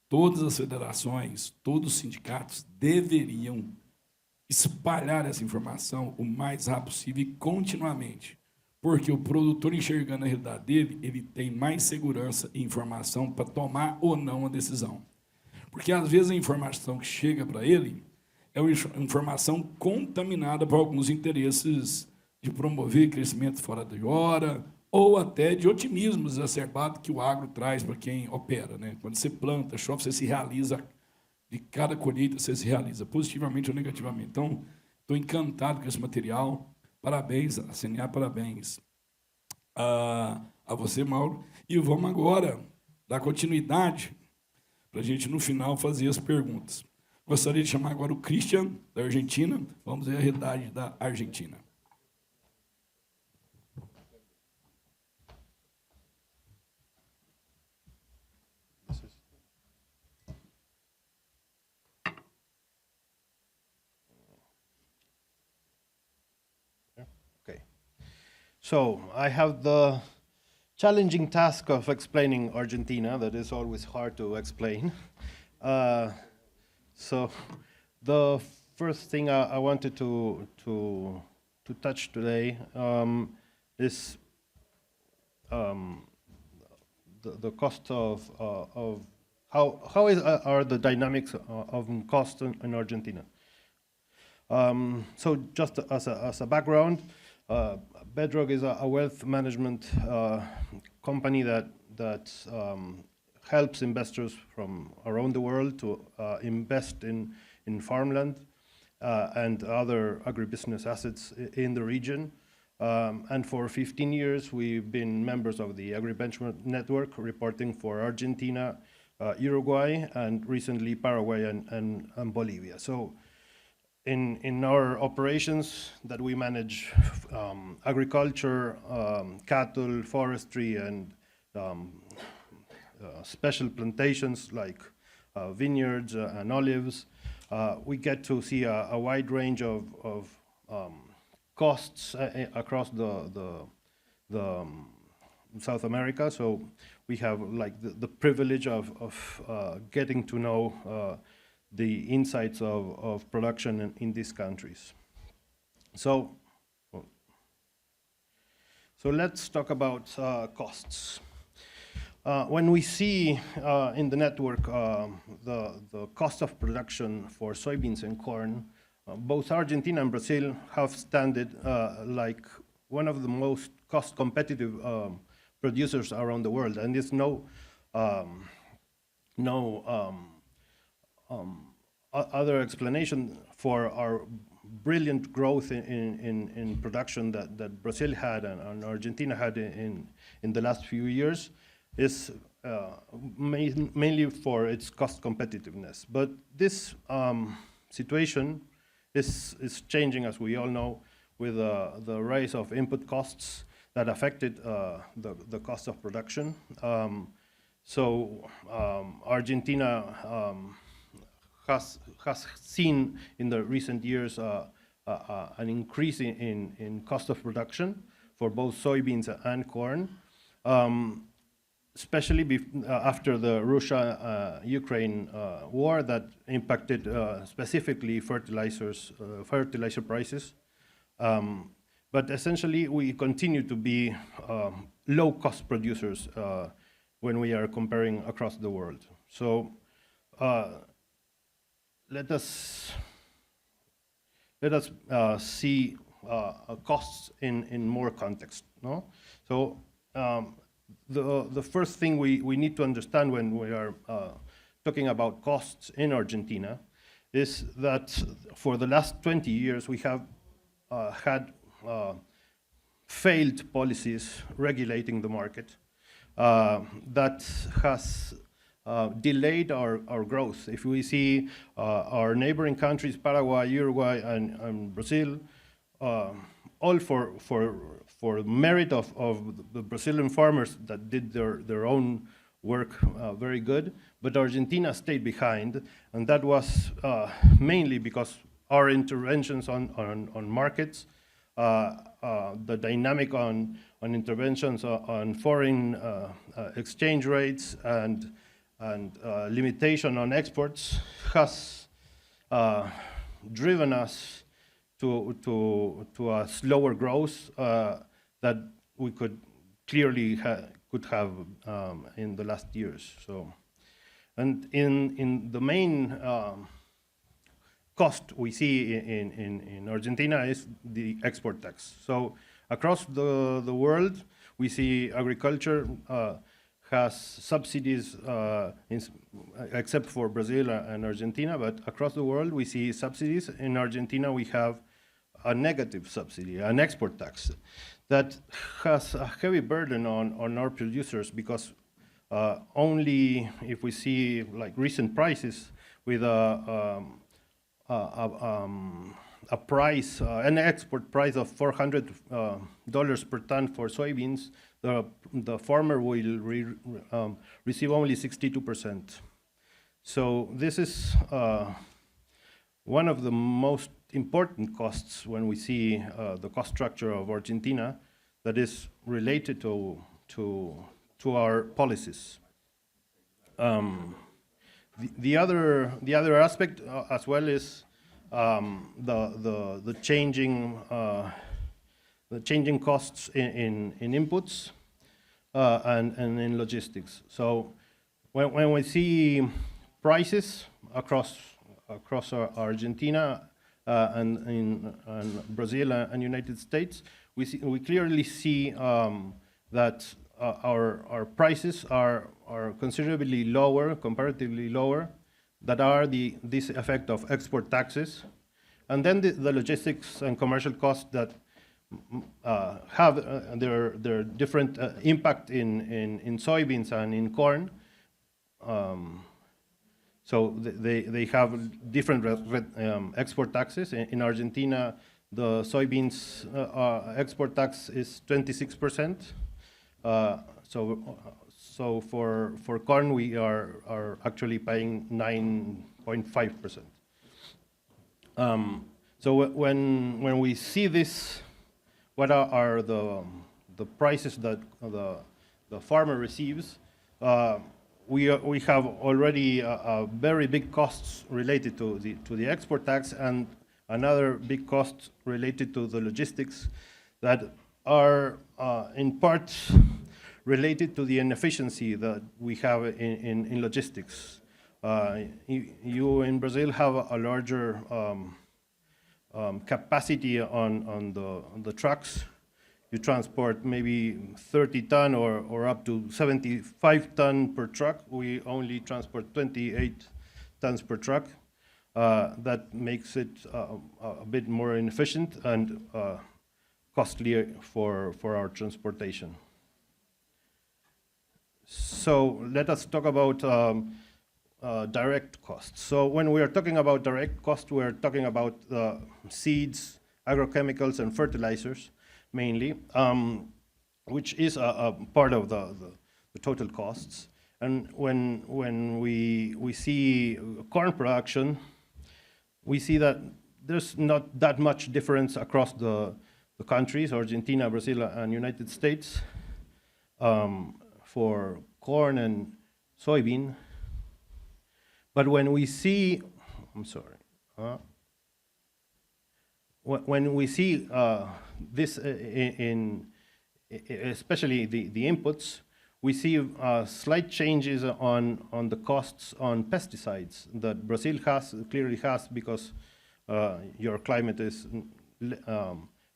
S2: Todas as federações, todos os sindicatos deveriam espalhar essa informação o mais rápido possível e continuamente, Porque o produtor, enxergando a realidade dele, ele tem mais segurança e informação para tomar ou não a decisão. Porque, às vezes, a informação que chega para ele é uma informação contaminada por alguns interesses de promover crescimento fora de hora ou até de otimismo exacerbado que o agro traz para quem opera, né? Quando você planta, chove, você se realiza, de cada colheita você se realiza, positivamente ou negativamente. Então, estou encantado com esse material. Parabéns, a CNA, parabéns a você, Mauro. E vamos agora dar continuidade para a gente, no final, fazer as perguntas. Gostaria de chamar agora o Christian, da Argentina. Vamos ver a realidade da Argentina.
S4: Okay. So I have the challenging task of explaining Argentina. That is always hard to explain. So the first thing I wanted to touch today is the cost of how are the dynamics of cost in Argentina. So just as a background, Bedrock is a wealth management company that helps investors from around the world to invest in farmland and other agribusiness assets in the region. And for 15 years, we've been members of the AgriBenchmark Network, reporting for Argentina, Uruguay, and recently Paraguay and Bolivia. So in our operations that we manage agriculture, cattle, forestry, and special plantations like vineyards and olives, we get to see a wide range of costs across the South America. So we have like the privilege of getting to know the insights of production in these countries. So let's talk about costs. When we see in the network the cost of production for soybeans and corn, both Argentina and Brazil have standed like one of the most cost competitive producers around the world, and there's no other explanation for our brilliant growth in production that Brazil had and Argentina had in the last few years is mainly for its cost competitiveness. But this situation is changing, as we all know, with the rise of input costs that affected the cost of production. Argentina has seen in the recent years an increase in cost of production for both soybeans and corn, especially after the Russia-Ukraine war that impacted specifically fertilizer prices. But essentially, we continue to be low-cost producers when we are comparing across the world. So let us see costs in more context. No? So the first thing we need to understand when we are talking about costs in Argentina is that for the last 20 years we have had failed policies regulating the market that has delayed our growth. If we see our neighboring countries, Paraguay, Uruguay, and Brazil, all for merit of the Brazilian farmers that did their own work very good, but Argentina stayed behind, and that was mainly because our interventions on markets, the dynamic on interventions on foreign exchange rates and limitation on exports has driven us to a slower growth that we could clearly could have in the last years. So, and in the main cost we see in Argentina is the export tax. So across the world, we see agriculture has subsidies, except for Brazil and Argentina, but across the world we see subsidies. In Argentina we have a negative subsidy, an export tax, that has a heavy burden on our producers, because only if we see like recent prices with a price, an export price of $400 per ton for soybeans, the farmer will receive only 62%. So this is one of the most important costs when we see the cost structure of Argentina that is related to our policies. The other aspect as well is the changing costs in inputs and in logistics. So when we see prices across Argentina and in Brazil and United States, we clearly see that our prices are considerably lower, comparatively lower, that are this effect of export taxes, and then the logistics and commercial costs that have their different impact in soybeans and in corn. So they have different export taxes. In Argentina, the soybeans export tax is 26%. So for corn, we are actually paying 9.5%. So when we see this, what are the prices that the farmer receives? We have already very big costs related to the export tax, and another big cost related to the logistics that are in part related to the inefficiency that we have in logistics. You in Brazil have a larger capacity on the trucks. You transport maybe 30 ton or up to 75 ton per truck. We only transport 28 tons per truck. That makes it a bit more inefficient and costly for our transportation. So let us talk about direct costs. So when we are talking about direct costs, we are talking about seeds, agrochemicals, and fertilizers mainly, which is a part of the total costs. And when we see corn production, we see that there's not that much difference across the countries, Argentina, Brazil, and United States, for corn and soybean. But when we see, when we see this especially the inputs, we see slight changes on the costs on pesticides that Brazil clearly has, because your climate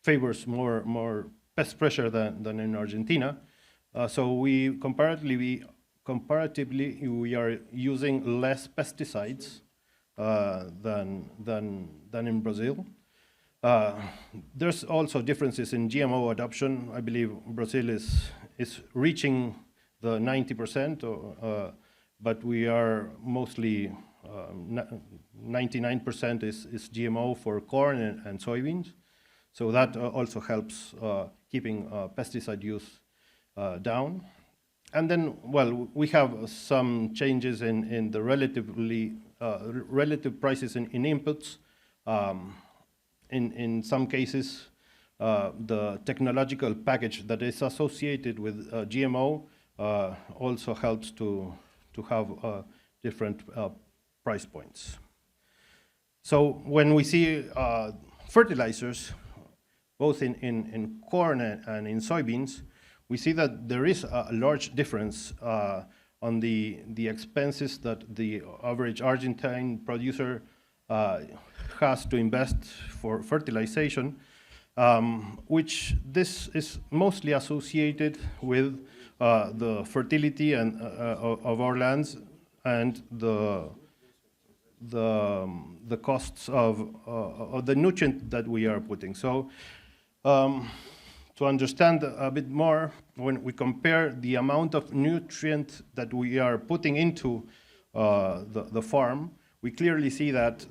S4: favors more pest pressure than in Argentina. So we comparatively we are using less pesticides than in Brazil. There's also differences in GMO adoption. I believe Brazil is reaching the 90%, but we are mostly 99% is GMO for corn and soybeans. So that also helps keeping pesticide use down. And then, well, we have some changes in the relative prices in inputs. In some cases, the technological package that is associated with GMO also helps to have different price points. So when we see fertilizers, both in corn and in soybeans, we see that there is a large difference on the expenses that the average Argentine producer has to invest for fertilization, which this is mostly associated with the fertility and of our lands and the costs of the nutrient that we are putting. So to understand a bit more, when we compare the amount of nutrient that we are putting into the farm, we clearly see that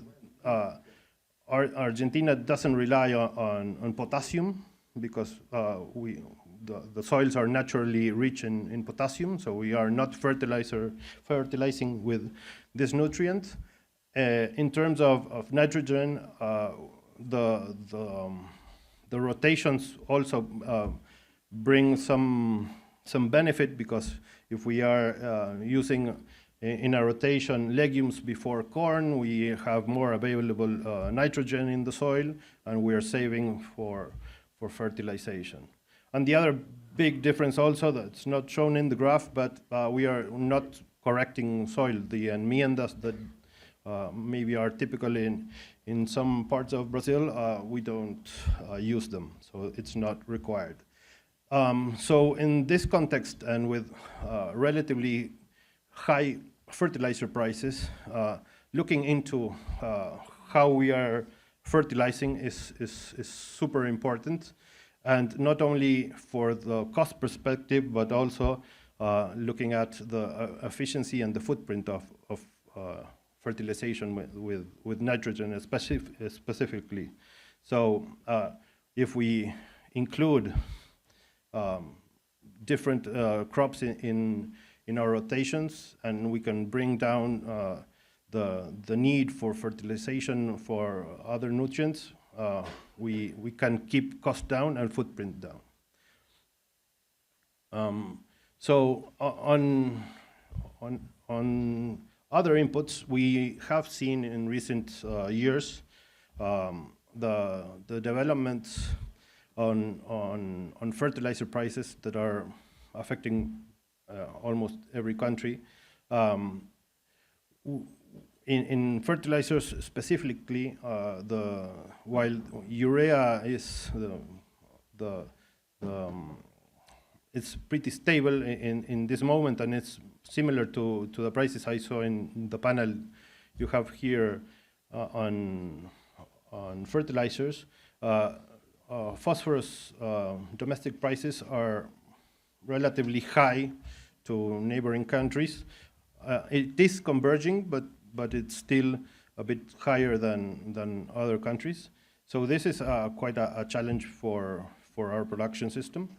S4: Argentina doesn't rely on potassium because the soils are naturally rich in potassium, so we are not fertilizing with this nutrient. In terms of nitrogen, the rotations also bring some benefit, because if we are using in a rotation legumes before corn, we have more available nitrogen in the soil, and we are saving for fertilization. And the other big difference also that's not shown in the graph, but we are not correcting soil. The enmiendas that maybe are typical in some parts of Brazil, we don't use them, so it's not required. So in this context, and with relatively high fertilizer prices, looking into how we are fertilizing is super important, and not only for the cost perspective, but also looking at the efficiency and the footprint of fertilization with nitrogen specifically. So if we include different crops in our rotations, and we can bring down the need for fertilization for other nutrients, we can keep cost down and footprint down. So on other inputs, we have seen in recent years the developments on fertilizer prices that are affecting almost every country. In fertilizers specifically, while urea is it's pretty stable in this moment, and it's similar to the prices I saw in the panel you have here on fertilizers. Phosphorus domestic prices are relatively high to neighboring countries. It is converging, but it's still a bit higher than other countries. So this is quite a challenge for our production system.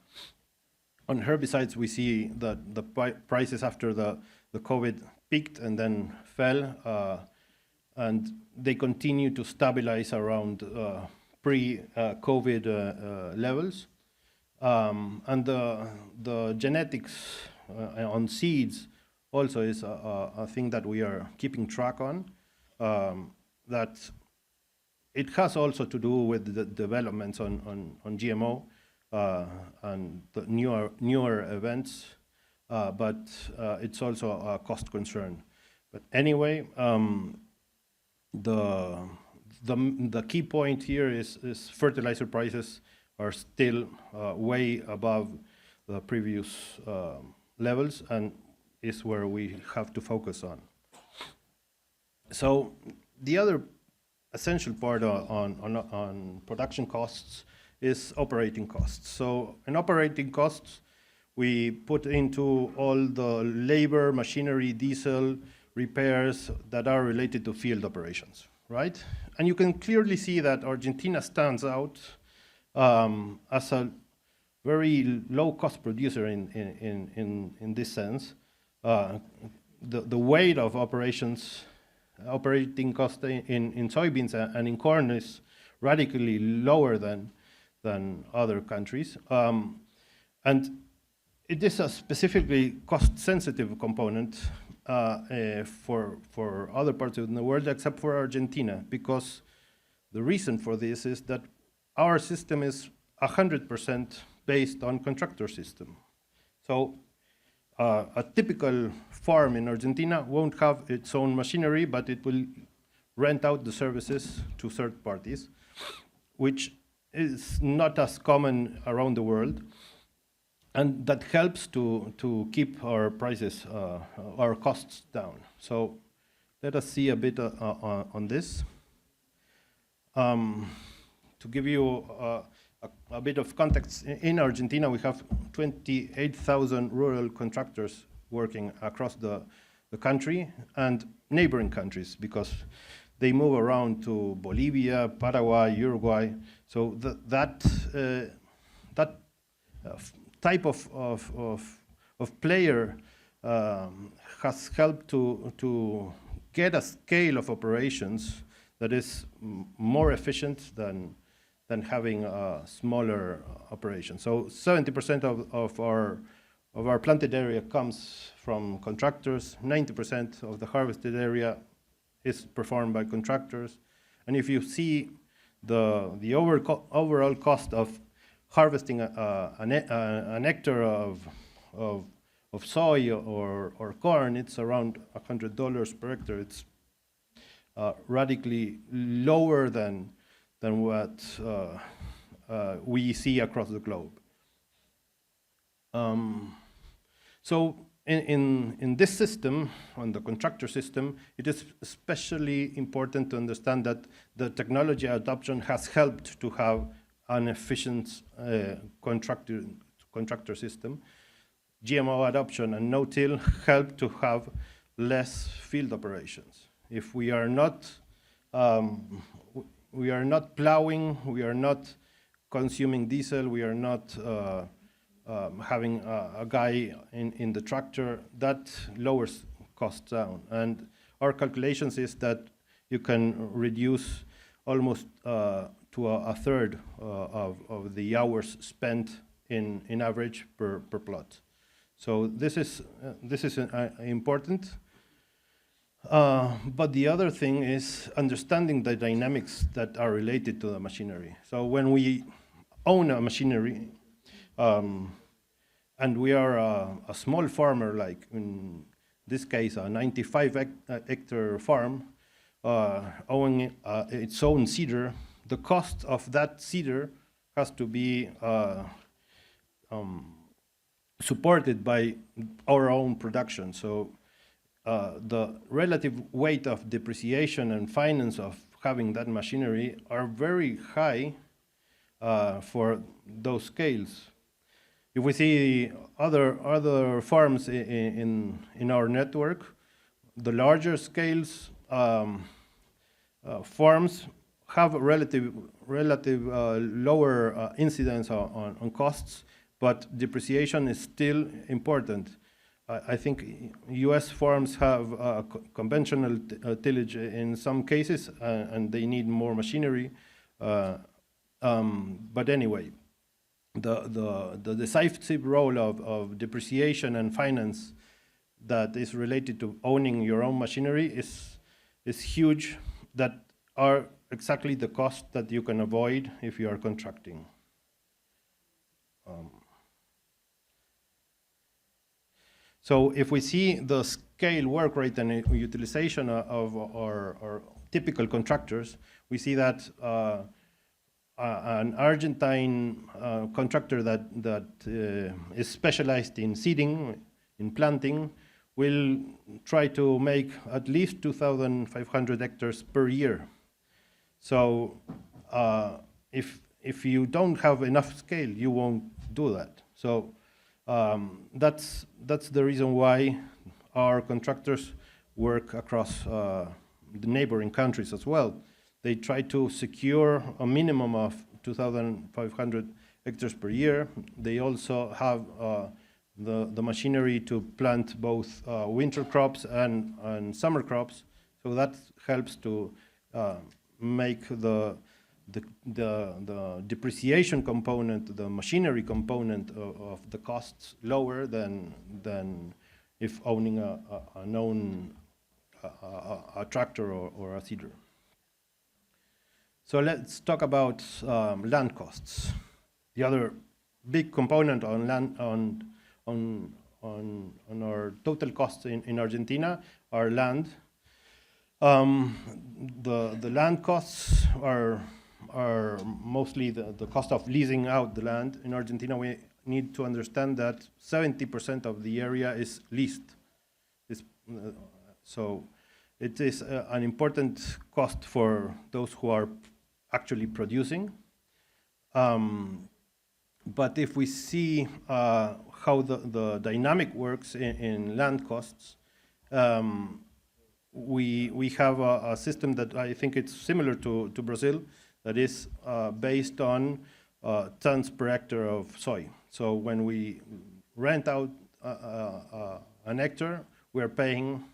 S4: On herbicides, we see that the prices after the COVID peaked and then fell, and they continue to stabilize around pre-COVID levels. And the genetics on seeds also is a thing that we are keeping track on. That it has also to do with the developments on GMO and the newer events, but it's also a cost concern. But anyway, the key point here is fertilizer prices are still way above the previous levels, and is where we have to focus on. So the other essential part on production costs is operating costs. So in operating costs, we put into all the labor, machinery, diesel, repairs that are related to field operations, right? And you can clearly see that Argentina stands out as a very low-cost producer in this sense. The weight of operating cost in soybeans and in corn is radically lower than other countries. And it is a specifically cost-sensitive component for other parts of the world except for Argentina, because the reason for this is that our system is 100% based on contractor system. So a typical farm in Argentina won't have its own machinery, but it will rent out the services to third parties, which is not as common around the world. And that helps to keep our prices, our costs down. So let us see a bit on this. To give you a bit of context, in Argentina we have 28,000 rural contractors working across the country and neighboring countries, because they move around to Bolivia, Paraguay, Uruguay. So that type of player has helped to get a scale of operations that is more efficient than having a smaller operation. So 70% of our planted area comes from contractors, 90% of the harvested area is performed by contractors. And if you see the overall cost of harvesting an hectare of soy or corn, it's around $100 per hectare. It's radically lower than what we see across the globe. So in this system, on the contractor system, it is especially important to understand that the technology adoption has helped to have an efficient contractor system. GMO adoption and no-till help to have less field operations. If we are not plowing, we are not consuming diesel, we are not having a guy in the tractor, that lowers costs down. And our calculations is that you can reduce almost to a third of the hours spent in average per plot. So this is important. But the other thing is understanding the dynamics that are related to the machinery. So when we own a machinery, and we are a small farmer, like in this case, a 95-hectare farm, owning its own seeder, the cost of that seeder has to be supported by our own production. So the relative weight of depreciation and finance of having that machinery are very high for those scales. If we see other farms in our network, the larger scales farms have relative lower incidence on costs, but depreciation is still important. I think US farms have conventional tillage in some cases, and they need more machinery. But anyway, the decisive role of depreciation and finance that is related to owning your own machinery is huge, that are exactly the cost that you can avoid if you are contracting. So if we see the scale, work rate, and utilization of our typical contractors, we see that an Argentine contractor that is specialized in seeding, in planting, will try to make at least 2,500 hectares per year. So if you don't have enough scale, you won't do that. So that's the reason why our contractors work across the neighboring countries as well. They try to secure a minimum of 2,500 hectares per year. They also have the machinery to plant both winter crops and summer crops. So that helps to make the depreciation component, the machinery component of the costs lower than if owning a tractor or a seeder. So let's talk about land costs. The other big component on land on our total costs in Argentina are land. The land costs are mostly the cost of leasing out the land. In Argentina, we need to understand that 70% of the area is leased. So it is an important cost for those who are actually producing. But if we see how the dynamic works in land costs, we have a system that I think it's similar to Brazil, that is based on tons per hectare of soy. So when we rent out an hectare, we are paying,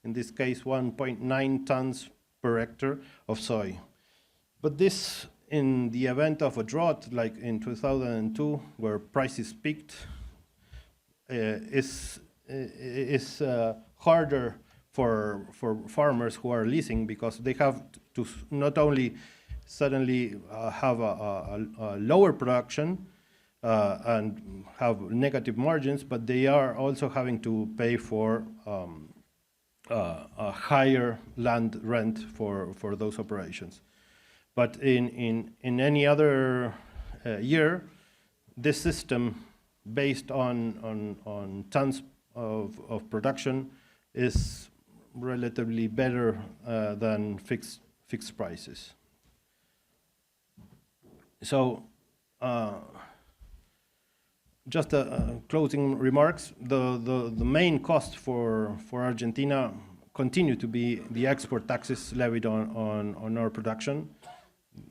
S4: in this case, 1.9 tons per hectare of soy. But this, in the event of a drought, like in 2002, where prices peaked, is harder for farmers who are leasing, because they have to not only suddenly have a lower production and have negative margins, but they are also having to pay for a higher land rent for those operations. But in any other year, this system, based on tons of production, is relatively better than fixed prices. So, just closing remarks. The main cost for Argentina continue to be the export taxes levied on our production.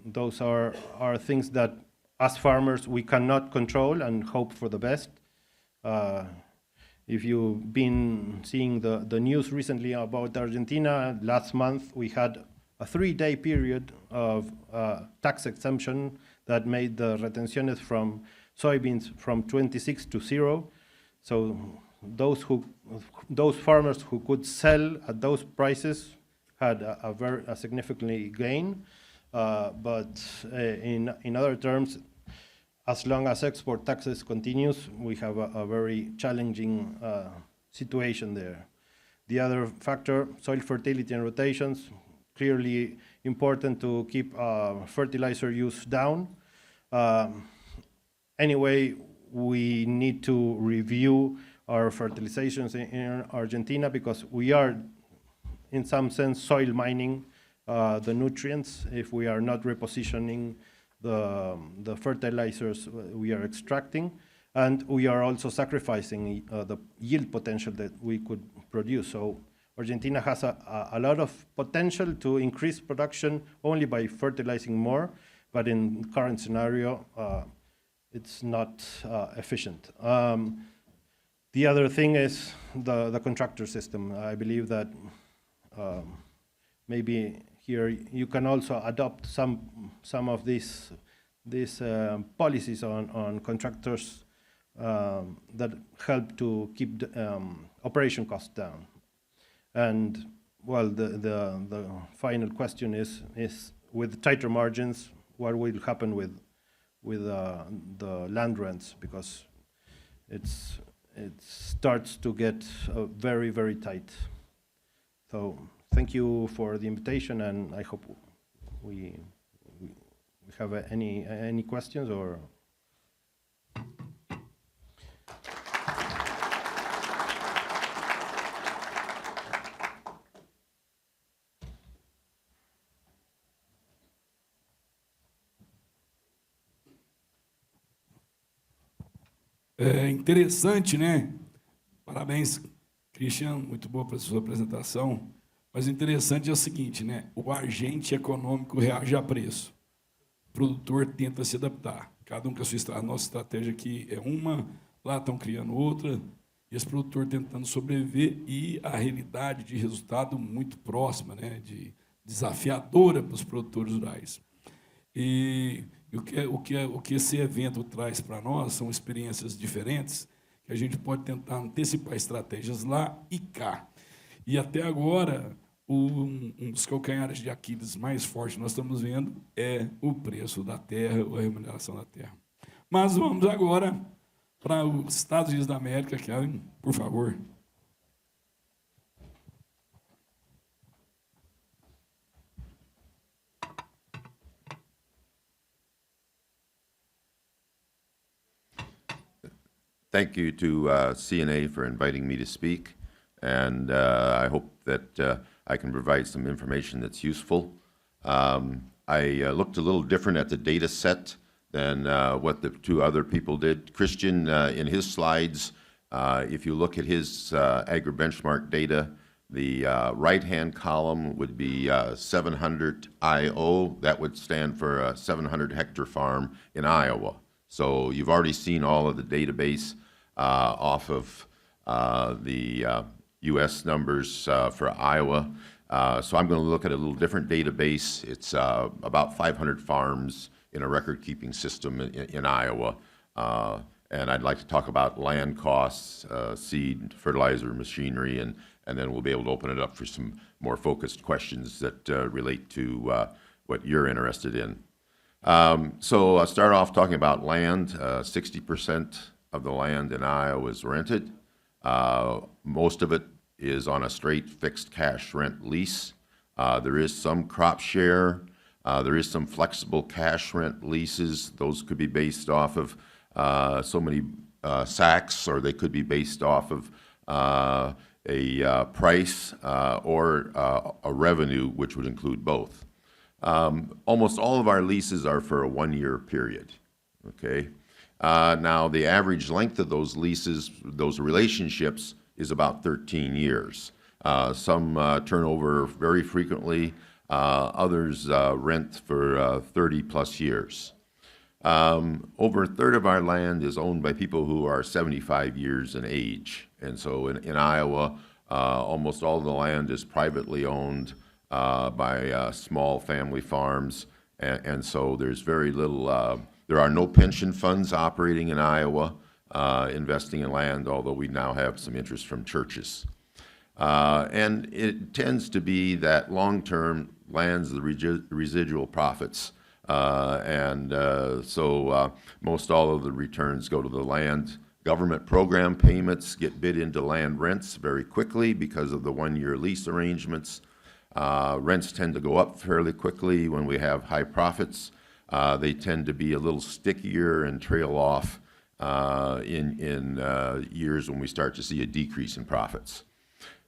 S4: Those are things that, as farmers, we cannot control and hope for the best. If you've been seeing the news recently about Argentina, last month we had a 3-day period of tax exemption that made the retenciones from soybeans from 26 to 0. So those farmers who could sell at those prices had a significant gain. But in other terms, as long as export taxes continues, we have a very challenging situation there. The other factor, soil fertility and rotations, clearly important to keep fertilizer use down. Anyway, we need to review our fertilizations in Argentina, because we are, in some sense, soil mining the nutrients if we are not repositioning the fertilizers we are extracting, and we are also sacrificing the yield potential that we could produce. So Argentina has a lot of potential to increase production only by fertilizing more, but in current scenario, it's not efficient. The other thing is the contractor system. I believe that maybe here you can also adopt some of these policies on contractors that help to keep the, operation costs down. And well, the final question is with tighter margins, what will happen with the land rents, because it starts to get very, very tight. So thank you for the invitation, and I hope we have any questions or.
S2: É interessante, né? Parabéns, Cristiano, muito boa para a sua apresentação. Mas o interessante é o seguinte, né? O agente econômico reage a preço. O produtor tenta se adaptar. Cada um com a sua estratégia. A nossa estratégia aqui é uma, lá estão criando outra, e esse produtor tentando sobreviver, e a realidade de resultado muito próxima, né? Desafiadora para os produtores rurais. E o que esse evento traz para nós são experiências diferentes, que a gente pode tentar antecipar estratégias lá e cá. E até agora, um dos calcanhares de Aquiles mais fortes que nós estamos vendo é o preço da terra, ou a remuneração da terra. Mas vamos agora para os Estados Unidos da América, Kellen, por favor.
S5: Thank you to CNA for inviting me to speak, and I hope that I can provide some information that's useful. I looked a little different at the data set than what the two other people did. Christian, in his slides, if you look at his agri-benchmark data, the right-hand column would be 700 IO. That would stand for a 700-hectare farm in Iowa. So you've already seen all of the database off of the U.S. numbers for Iowa. So I'm going to look at a little different database. It's about 500 farms in a record-keeping system in Iowa. And I'd like to talk about land costs, seed, fertilizer, machinery, and then we'll be able to open it up for some more focused questions that relate to what you're interested in. So I'll start off talking about land. 60% of the land in Iowa is rented. Most of it is on a straight fixed cash rent lease. There is some crop share. There is some flexible cash rent leases. Those could be based off of so many sacks, or they could be based off of a price or a revenue, which would include both. Almost all of our leases are for a one-year period, okay? Now, the average length of those leases, those relationships, is about 13 years. Some turn over very frequently. Others rent for 30-plus years. Over a third of our land is owned by people who are 75 years in age. And so in Iowa, almost all of the land is privately owned by small family farms, and so there's very little, there are no pension funds operating in Iowa investing in land, although we now have some interest from churches. And it tends to be that long-term lands the residual profits, and so most all of the returns go to the land. Government program payments get bid into land rents very quickly because of the one-year lease arrangements. Rents tend to go up fairly quickly when we have high profits. They tend to be a little stickier and trail off in years when we start to see a decrease in profits.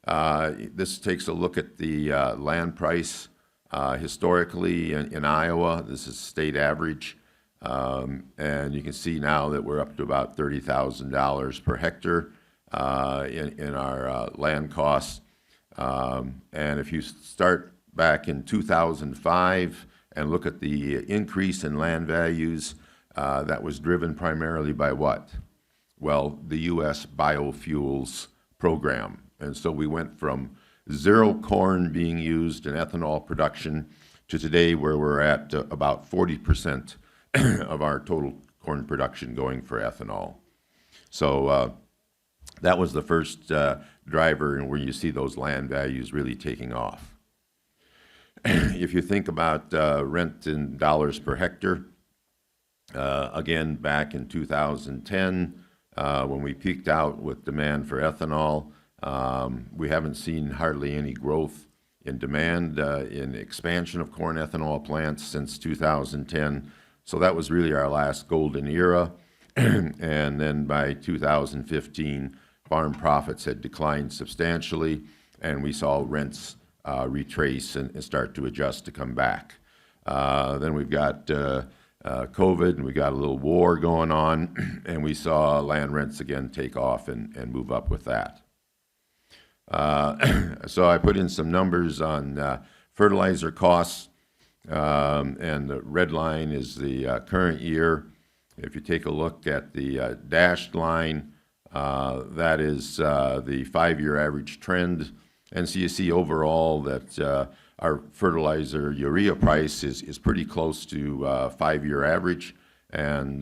S5: This takes a look at the land price historically in Iowa. This is state average. And you can see now that we're up to about $30,000 per hectare in our land costs. And if you start back in 2005 and look at the increase in land values, that was driven primarily by what? Well, the U.S. biofuels program. And so we went from zero corn being used in ethanol production to today where we're at about 40% of our total corn production going for ethanol. So that was the first driver and where you see those land values really taking off. If you think about rent in dollars per hectare, again, back in 2010, when we peaked out with demand for ethanol, we haven't seen hardly any growth in demand in expansion of corn ethanol plants since 2010. So that was really our last golden era. And then by 2015, farm profits had declined substantially, and we saw rents retrace and start to adjust to come back. Then we've got COVID, and we got a little war going on, and we saw land rents again take off and move up with that. So I put in some numbers on fertilizer costs, and the red line is the current year. If you take a look at the dashed line, that is the 5-year average trend. And so you see overall that our fertilizer urea price is pretty close to 5-year average. And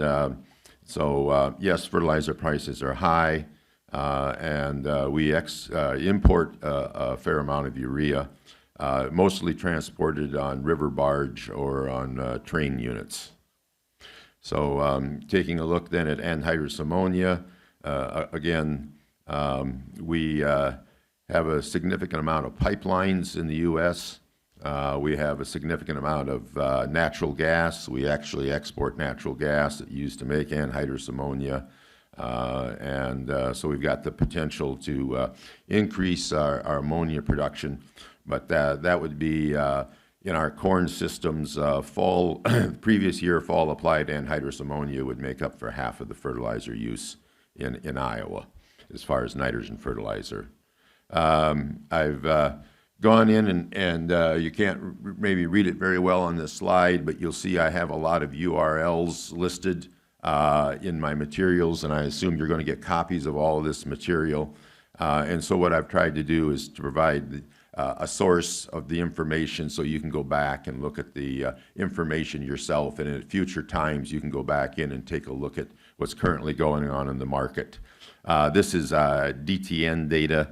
S5: so yes, fertilizer prices are high, and we import a fair amount of urea, mostly transported on river barge or on train units. So taking a look then at anhydrous ammonia, again, we have a significant amount of pipelines in the U.S. We have a significant amount of natural gas. We actually export natural gas that's used to make anhydrous ammonia. So we've got the potential to increase our ammonia production, but that would be in our corn systems. Fall previous year fall applied anhydrous ammonia would make up for half of the fertilizer use in Iowa as far as nitrogen fertilizer. I've gone in and you can't maybe read it very well on this slide, but you'll see I have a lot of URLs listed in my materials, and I assume you're going to get copies of all of this material. And so what I've tried to do is to provide a source of the information so you can go back and look at the information yourself, and at future times you can go back in and take a look at what's currently going on in the market. This is DTN data.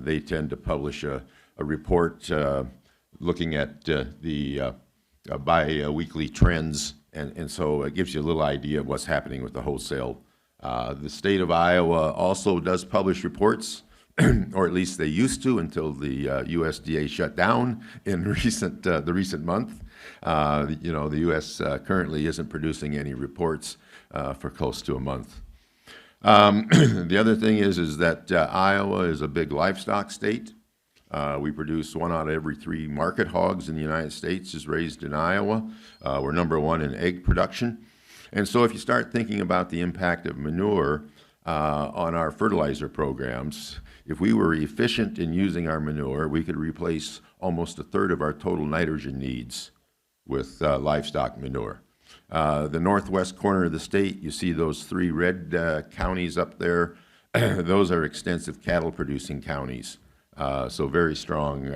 S5: They tend to publish a report looking at the bi-weekly trends, and so it gives you a little idea of what's happening with the wholesale. The state of Iowa also does publish reports, or at least they used to until the USDA shut down in the recent month. You know, the U.S. Currently isn't producing any reports for close to a month. The other thing is that Iowa is a big livestock state. We produce 1 out of every 3 market hogs in the United States is raised in Iowa. We're #1 in egg production. And so if you start thinking about the impact of manure on our fertilizer programs, if we were efficient in using our manure, we could replace almost 1/3 of our total nitrogen needs with livestock manure. The northwest corner of the state, you see those 3 red counties up there. Those are extensive cattle producing counties. So very strong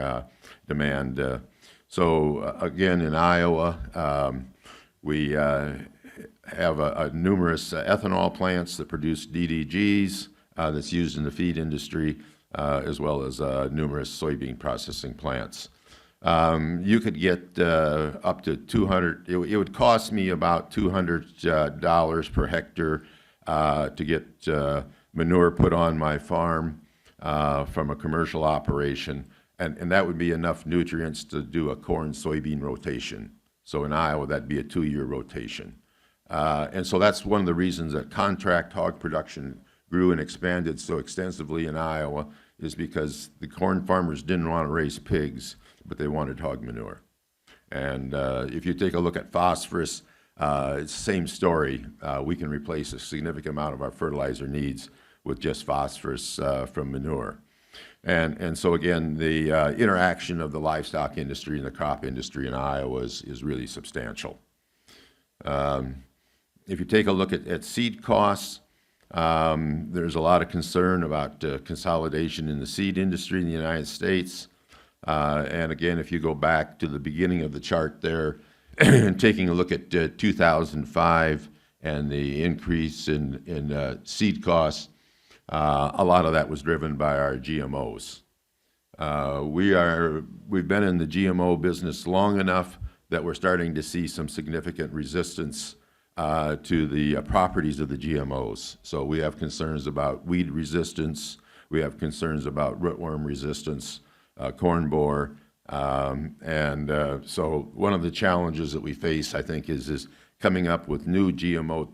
S5: demand. Again, in Iowa, we have numerous ethanol plants that produce DDGs that's used in the feed industry, as well as numerous soybean processing plants. You could get up to 200, it would cost me about $200 per hectare to get manure put on my farm from a commercial operation, and that would be enough nutrients to do a corn-soybean rotation. So in Iowa, that'd be a 2-year rotation. And so that's one of the reasons that contract hog production grew and expanded so extensively in Iowa, is because the corn farmers didn't want to raise pigs, but they wanted hog manure. And if you take a look at phosphorus, it's the same story. We can replace a significant amount of our fertilizer needs with just phosphorus from manure. And so again, the interaction of the livestock industry and the crop industry in Iowa is really substantial. If you take a look at seed costs, there's a lot of concern about consolidation in the seed industry in the United States. And again, if you go back to the beginning of the chart there, and taking a look at 2005 and the increase in seed costs, a lot of that was driven by our GMOs. We've been in the GMO business long enough that we're starting to see some significant resistance to the properties of the GMOs. So we have concerns about weed resistance, we have concerns about rootworm resistance, corn borer, so one of the challenges that we face, I think, is coming up with new GMO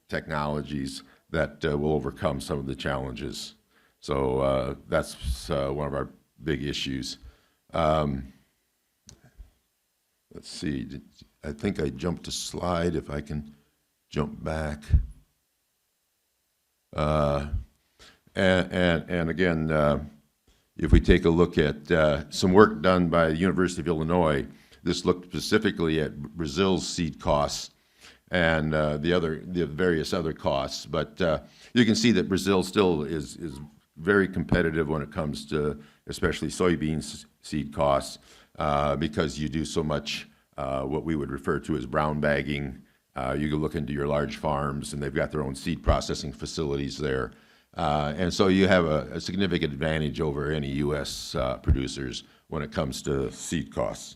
S5: technologies that will overcome some of the challenges. So that's one of our big issues. Let's see, I think I jumped a slide, if I can jump back. And again, if we take a look at some work done by the University of Illinois, this looked specifically at Brazil's seed costs and the various other costs. But you can see that Brazil still is very competitive when it comes to especially soybean seed costs because you do so much what we would refer to as brown bagging. You can look into your large farms, and they've got their own seed processing facilities there. And so you have a significant advantage over any U.S. producers when it comes to seed costs.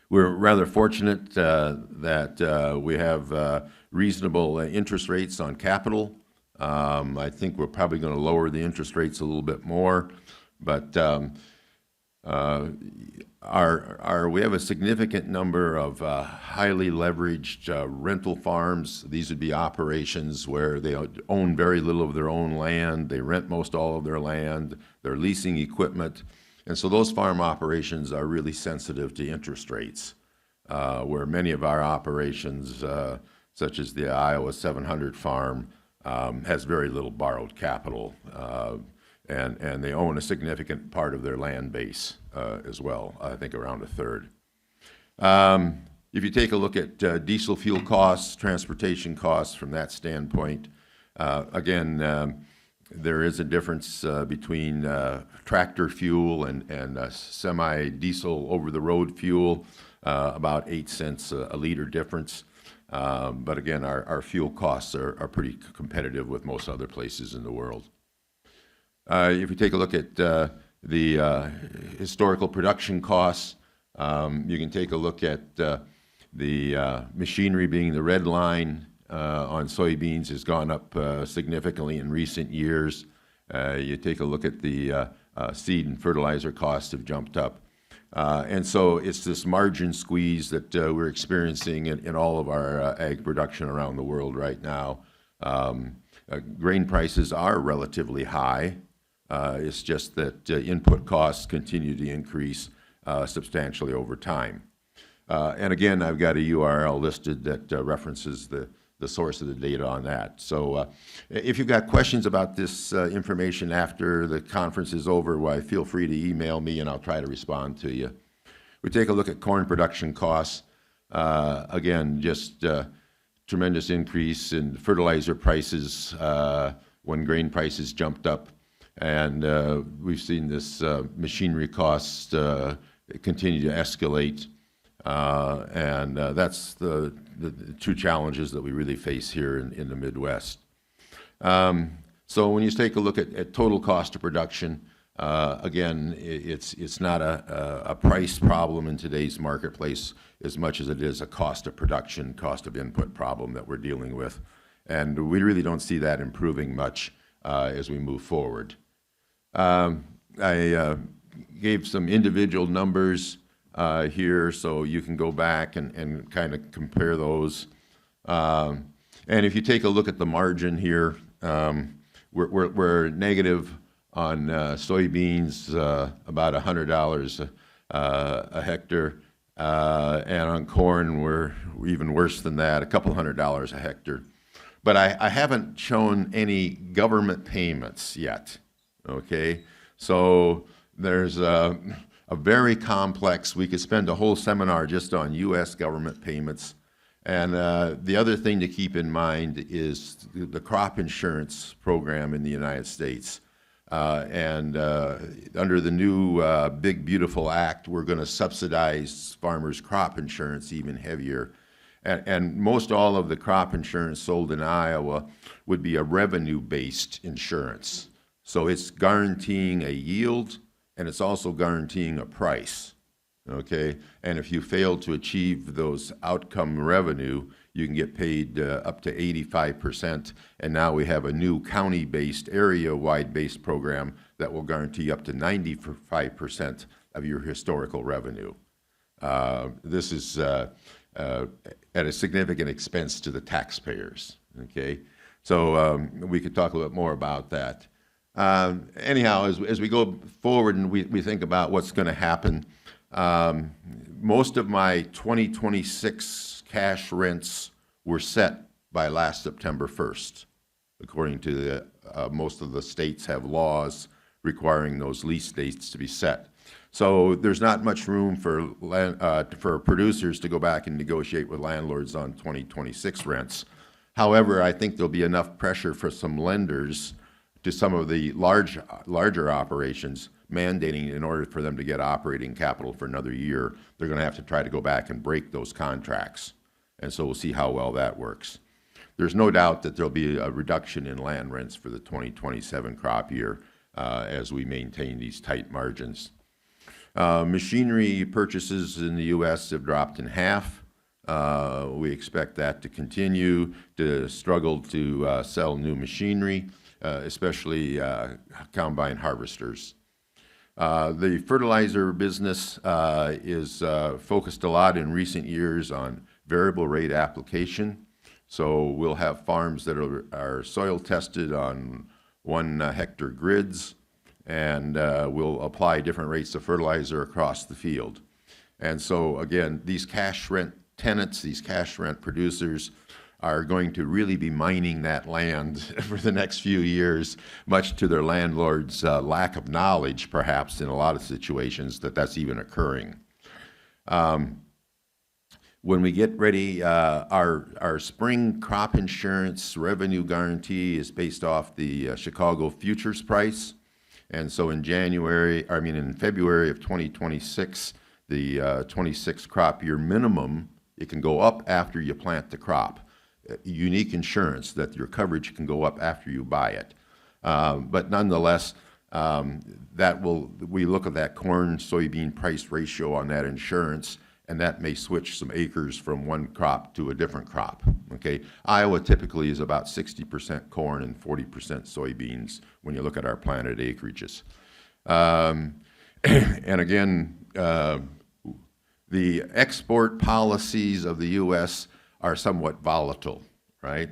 S5: We're rather fortunate that we have reasonable interest rates on capital. I think we're probably going to lower the interest rates a little bit more, but we have a significant number of highly leveraged rental farms. These would be operations where they own very little of their own land, they rent most all of their land, they're leasing equipment, and so those farm operations are really sensitive to interest rates, where many of our operations, such as the Iowa 700 farm, has very little borrowed capital, and they own a significant part of their land base as well, I think around a third. If you take a look at diesel fuel costs, transportation costs from that standpoint, again, there is a difference between tractor fuel and semi-diesel over-the-road fuel, about 8 cents a liter difference. But again, our fuel costs are pretty competitive with most other places in the world. If you take a look at the historical production costs, you can take a look at the machinery being the red line on soybeans has gone up significantly in recent years. You take a look at the seed and fertilizer costs have jumped up. And so it's this margin squeeze that we're experiencing in all of our ag production around the world right now. Grain prices are relatively high. It's just that input costs continue to increase substantially over time. And again, I've got a URL listed that references the source of the data on that. So if you've got questions about this information after the conference is over, why, feel free to email me and I'll try to respond to you. We take a look at corn production costs. Again, just tremendous increase in fertilizer prices when grain prices jumped up. And we've seen this machinery costs continue to escalate. And that's the two challenges that we really face here in the Midwest. So when you take a look at total cost of production, again, it's not a price problem in today's marketplace as much as it is a cost of production, cost of input problem that we're dealing with. And we really don't see that improving much as we move forward. I gave some individual numbers here, so you can go back and kind of compare those. And if you take a look at the margin here, we're negative on soybeans, about $100 a hectare, and on corn we're even worse than that, a couple $100 a hectare. But I haven't shown any government payments yet. Okay, so there's a very complex, we could spend a whole seminar just on U.S. government payments. And the other thing to keep in mind is the crop insurance program in the United States. And under the new Big Beautiful Act, we're going to subsidize farmers' crop insurance even heavier. And most all of the crop insurance sold in Iowa would be a revenue-based insurance. So it's guaranteeing a yield, and it's also guaranteeing a price, okay? And if you fail to achieve those outcome revenue, you can get paid up to 85%. And now we have a new county-based, area-wide based program that will guarantee up to 95% of your historical revenue. This is at a significant expense to the taxpayers, okay? So we could talk a little bit more about that. Anyhow, as we go forward and we think about what's going to happen, most of my 2026 cash rents were set by last September 1st, according to the, most of the states have laws requiring those lease dates to be set. So there's not much room for producers to go back and negotiate with landlords on 2026 rents. However, I think there'll be enough pressure for some lenders to some of the larger operations mandating in order for them to get operating capital for another year, they're going to have to try to go back and break those contracts. And so we'll see how well that works. There's no doubt that there'll be a reduction in land rents for the 2027 crop year as we maintain these tight margins. Machinery purchases in the U.S. have dropped in half. We expect that to continue, to struggle to sell new machinery, especially combine harvesters. The fertilizer business is focused a lot in recent years on variable rate application. So we'll have farms that are soil tested on 1 hectare grids, and we'll apply different rates of fertilizer across the field. And so again, these cash rent tenants, these cash rent producers, are going to really be mining that land for the next few years, much to their landlord's lack of knowledge, perhaps, in a lot of situations, that that's even occurring. When we get ready, our spring crop insurance revenue guarantee is based off the Chicago futures price. And so in February of 2026, the 26 crop year minimum, it can go up after you plant the crop. Unique insurance that your coverage can go up after you buy it. But nonetheless, we look at that corn soybean price ratio on that insurance, and that may switch some acres from one crop to a different crop. Okay, Iowa typically is about 60% corn and 40% soybeans when you look at our planted acreages. And again, the export policies of the U.S. are somewhat volatile, right?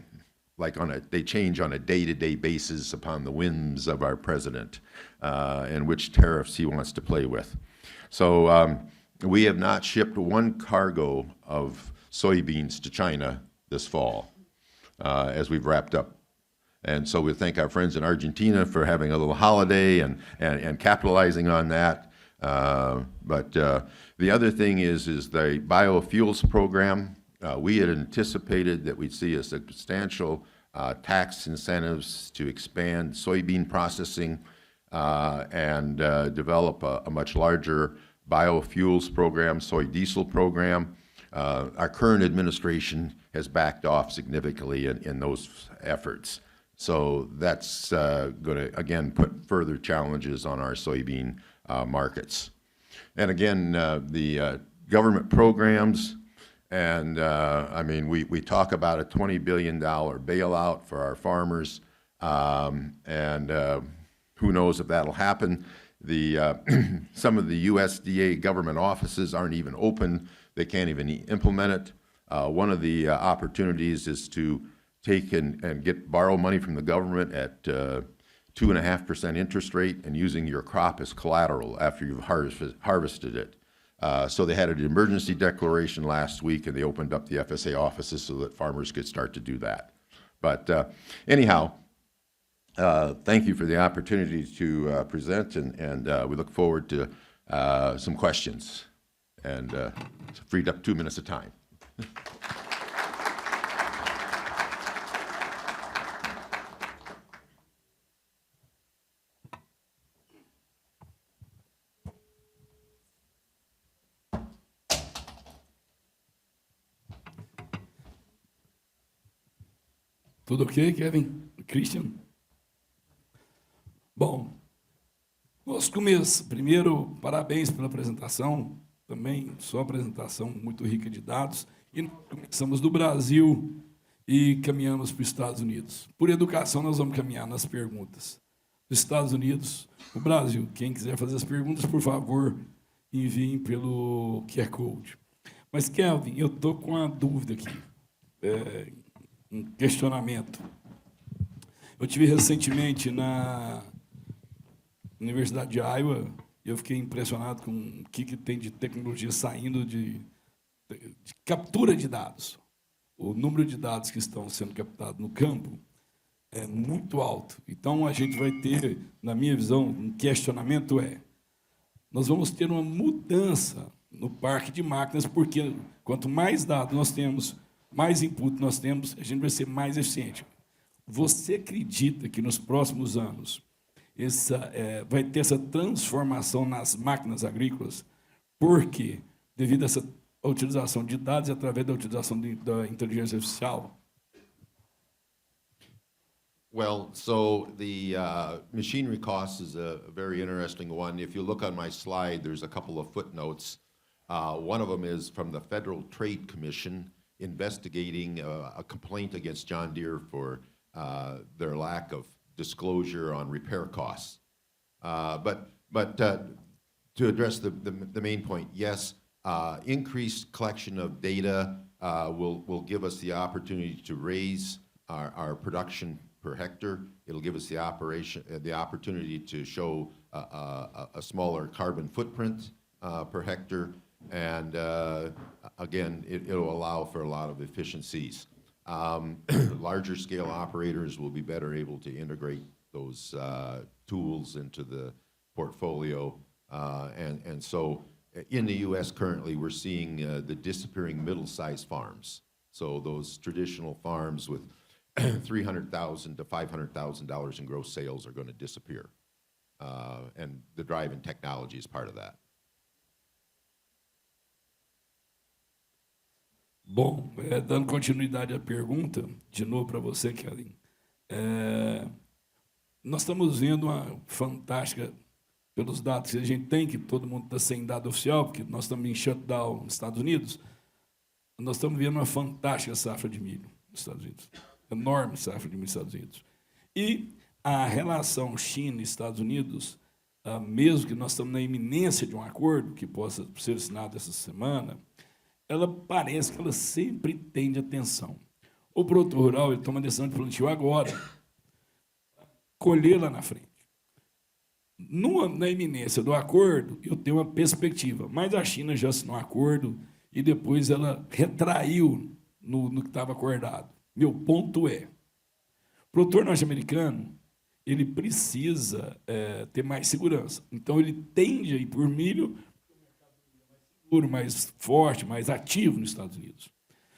S5: Like they change on a day-to-day basis upon the whims of our president and which tariffs he wants to play with. So we have not shipped 1 cargo of soybeans to China this fall as we've wrapped up. And so we thank our friends in Argentina for having a little holiday and capitalizing on that. But the other thing is the biofuels program. We had anticipated that we'd see a substantial tax incentives to expand soybean processing and develop a much larger biofuels program, soy diesel program. Our current administration has backed off significantly in those efforts. So that's going to, again, put further challenges on our soybean markets. And again, the government programs, and we talk about a $20 billion bailout for our farmers, and who knows if that'll happen. Some of the USDA government offices aren't even open. They can't even implement it. One of the opportunities is to take and borrow money from the government at 2.5% interest rate and using your crop as collateral after you've harvested it. So they had an emergency declaration last week, and they opened up the FSA offices so that farmers could start to do that. But anyhow, thank you for the opportunity to present, and we look forward to some questions, and freed up 2 minutes of time.
S2: Tudo ok, Kevin? Christian? Bom, nosso começo. Primeiro, parabéns pela apresentação. Também sua apresentação muito rica de dados. E começamos do Brasil e caminhamos para os Estados Unidos. Por educação, nós vamos caminhar nas perguntas. Dos Estados Unidos, o Brasil. Quem quiser fazer as perguntas, por favor, enviem pelo QR Code. Mas, Kevin, eu estou com uma dúvida aqui. Um questionamento. Eu tive recentemente na Universidade de Iowa e eu fiquei impressionado com o que tem de tecnologia saindo de captura de dados. O número de dados que estão sendo captados no campo é muito alto. Então, a gente vai ter, na minha visão, um questionamento nós vamos ter uma mudança no parque de máquinas, porque quanto mais dados nós temos, mais input nós temos, a gente vai ser mais eficiente. Você acredita que nos próximos anos vai ter essa transformação nas máquinas agrícolas? Porque, devido a essa utilização de dados e através da utilização da inteligência artificial?
S5: Well, so the machinery cost is a very interesting one. If you look on my slide, there's a couple of footnotes. One of them is from the Federal Trade Commission investigating a complaint against John Deere for their lack of disclosure on repair costs. But to address the main point, yes, increased collection of data will give us the opportunity to raise our production per hectare. It'll give us the opportunity to show a smaller carbon footprint per hectare, and again, it'll allow for a lot of efficiencies. Larger scale operators will be better able to integrate those tools into the portfolio, and so in the U.S. currently we're seeing the disappearing middle-sized farms. So those traditional farms with $300,000 to $500,000 in gross sales are going to disappear, and the drive in technology is part of that.
S2: Bom, dando continuidade à pergunta, de novo para você, Kelly, nós estamos vendo uma fantástica, pelos dados que a gente tem, que todo mundo está sem dado oficial, porque nós estamos em shutdown nos Estados Unidos, nós estamos vendo uma fantástica safra de milho nos Estados Unidos, enorme safra de milho nos Estados Unidos. E a relação China e Estados Unidos, mesmo que nós estamos na iminência de um acordo que possa ser assinado essa semana, ela parece que ela sempre tende atenção. O produtor rural ele toma a decisão de plantio agora, colher lá na frente. Na iminência do acordo, eu tenho uma perspectiva, mas a China já assinou um acordo e depois ela retraiu no que estava acordado. Meu ponto é, o produtor norte-americano ele precisa ter mais segurança. Então, ele tende a ir por milho, mais forte, mais ativo nos Estados Unidos.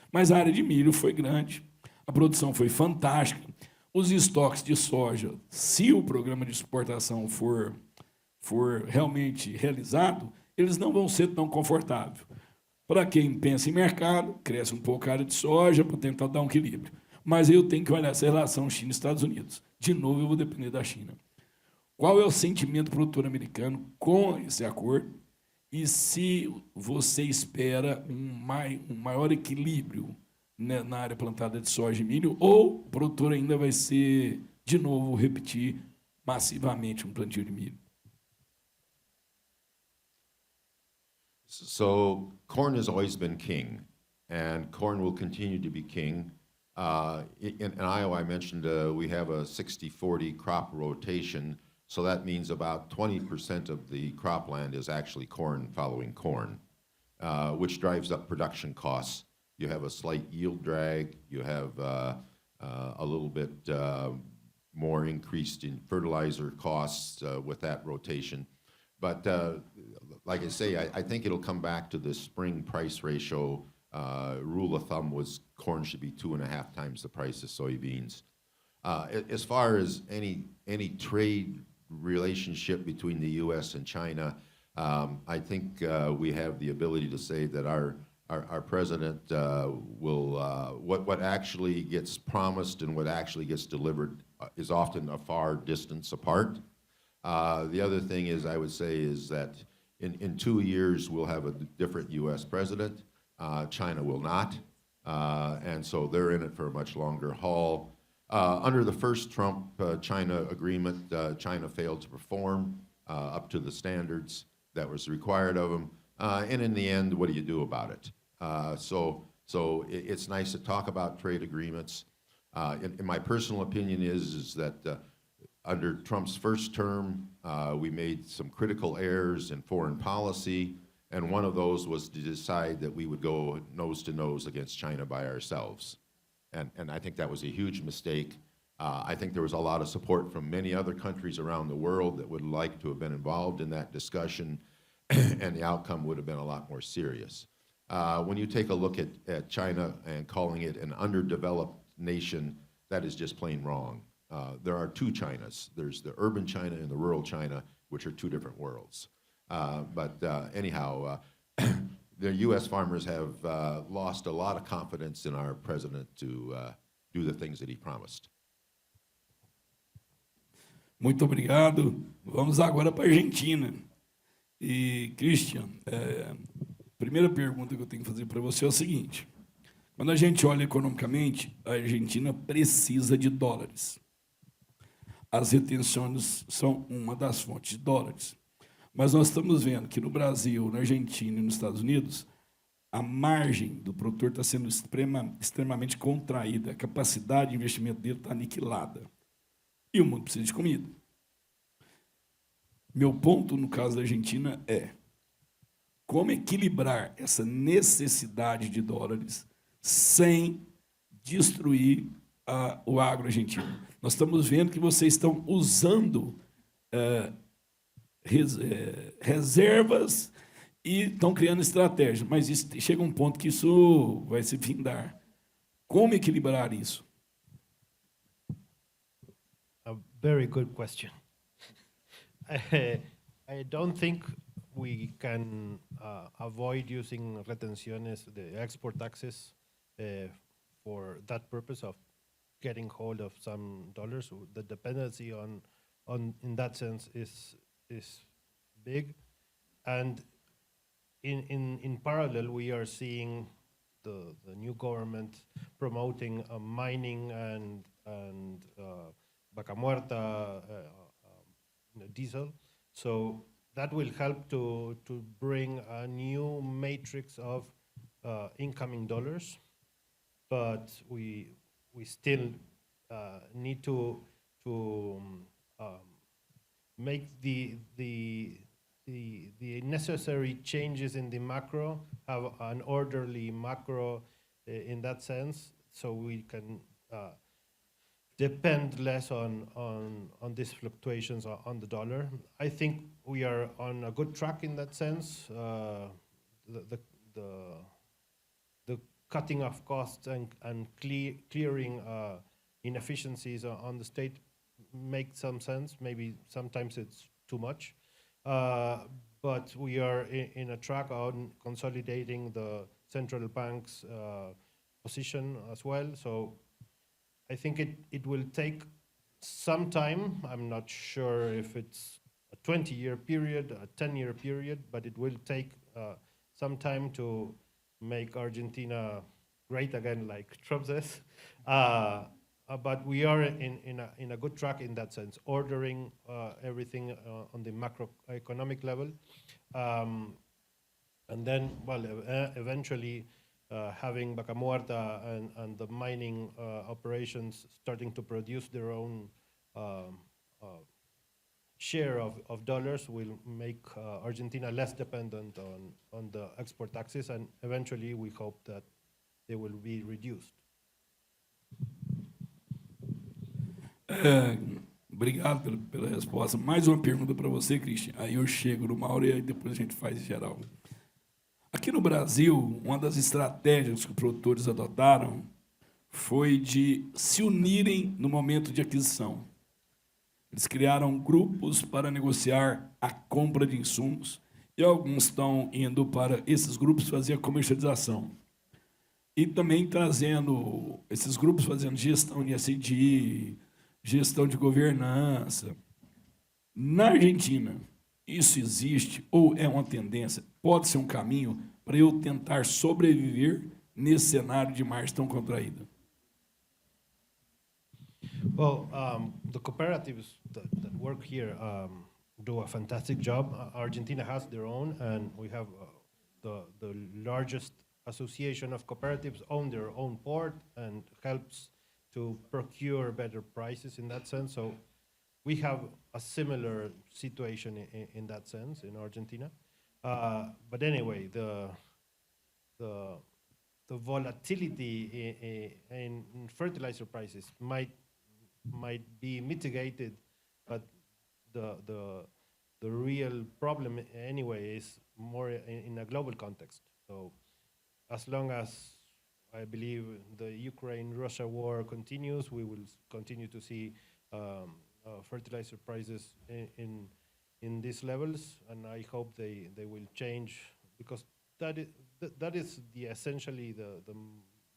S2: Mas a área de milho foi grande, a produção foi fantástica, os estoques de soja, se o programa de exportação for realmente realizado, eles não vão ser tão confortáveis. Para quem pensa em mercado, cresce um pouco a área de soja para tentar dar um equilíbrio. Mas eu tenho que olhar essa relação China e Estados Unidos. De novo, eu vou depender da China. Qual é o sentimento do produtor americano com esse acordo? E se você espera um maior equilíbrio, né, na área plantada de soja e milho, ou o produtor ainda vai ser, de novo, repetir massivamente um plantio de milho?
S5: So corn has always been king, and corn will continue to be king. In Iowa, I mentioned we have a 60-40 crop rotation. So that means about 20% of the cropland is actually corn following corn, which drives up production costs. You have a slight yield drag. You have a little bit more increased in fertilizer costs with that rotation. But like I say, I think it'll come back to the spring price ratio. Rule of thumb was corn should be 2.5 times the price of soybeans. As far as any trade relationship between the U.S. and China, I think we have the ability to say that our president will, what actually gets promised and what actually gets delivered is often a far distance apart. The other thing is, I would say, is that in 2 years we'll have a different U.S. president. China will not, and so they're in it for a much longer haul. Under the first Trump-China agreement, China failed to perform up to the standards that was required of them. And in the end, what do you do about it? So it's nice to talk about trade agreements. In my personal opinion is that under Trump's first term, we made some critical errors in foreign policy, and one of those was to decide that we would go nose to nose against China by ourselves. And I think that was a huge mistake. I think there was a lot of support from many other countries around the world that would like to have been involved in that discussion, and the outcome would have been a lot more serious. When you take a look at China and calling it an underdeveloped nation, that is just plain wrong. There are two Chinas. There's the urban China and the rural China, which are two different worlds. Anyhow, the U.S. farmers have lost a lot of confidence in our president to do the things that he promised.
S2: Muito obrigado. Vamos agora para a Argentina. E, Christian, a primeira pergunta que eu tenho que fazer para você é o seguinte. Quando a gente olha economicamente, a Argentina precisa de dólares. As retenções são uma das fontes de dólares. Mas nós estamos vendo que no Brasil, na Argentina e nos Estados Unidos, a margem do produtor está sendo extremamente contraída, a capacidade de investimento dele está aniquilada. E o mundo precisa de comida. Meu ponto, no caso da Argentina, é como equilibrar essa necessidade de dólares sem destruir o agro argentino. Nós estamos vendo que vocês estão usando reservas e estão criando estratégias, mas chega um ponto que isso vai se findar. Como equilibrar isso?
S4: A very good question. I don't think we can avoid using retenciones, the export taxes, for that purpose of getting hold of some dollars. The dependency on in that sense is big, and in parallel we are seeing the new government promoting mining and Vaca Muerta diesel. So that will help to bring a new matrix of incoming dollars, but we still need to make the necessary changes in the macro, have an orderly macro in that sense, so we can depend less on these fluctuations on the dollar. I think we are on a good track in that sense. The cutting of costs and clearing inefficiencies on the state makes some sense. Maybe sometimes it's too much. But we are in a track on consolidating the central bank's position as well. So I think it will take some time. I'm not sure if it's a 20-year period, a 10-year period, but it will take some time to make Argentina great again, like Trump says. But we are in a good track in that sense, ordering everything on the macroeconomic level. And then, well, eventually having Vaca Muerta and the mining operations starting to produce their own share of dollars will make Argentina less dependent on the export taxes, and eventually we hope that they will be reduced.
S2: Obrigado pela resposta. Mais uma pergunta para você, Christian. Aí eu chego no Mauro e aí depois a gente faz em geral. Aqui no Brasil, uma das estratégias que os produtores adotaram foi de se unirem no momento de aquisição. Eles criaram grupos para negociar a compra de insumos e alguns estão indo para esses grupos fazer a comercialização. E também trazendo esses grupos fazendo gestão de ISD, gestão de governança. Na Argentina, isso existe ou é uma tendência? Pode ser um caminho para eu tentar sobreviver nesse cenário de margem tão contraída?
S4: Well, the cooperatives that work here do a fantastic job. Argentina has their own, and we have the largest association of cooperatives own their own port and helps to procure better prices in that sense. So we have a similar situation in that sense in Argentina. But anyway, the volatility in fertilizer prices might be mitigated, but the real problem anyway is more in a global context. So as long as I believe the Ukraine-Russia war continues, we will continue to see fertilizer prices in these levels, and I hope they will change, because that is essentially the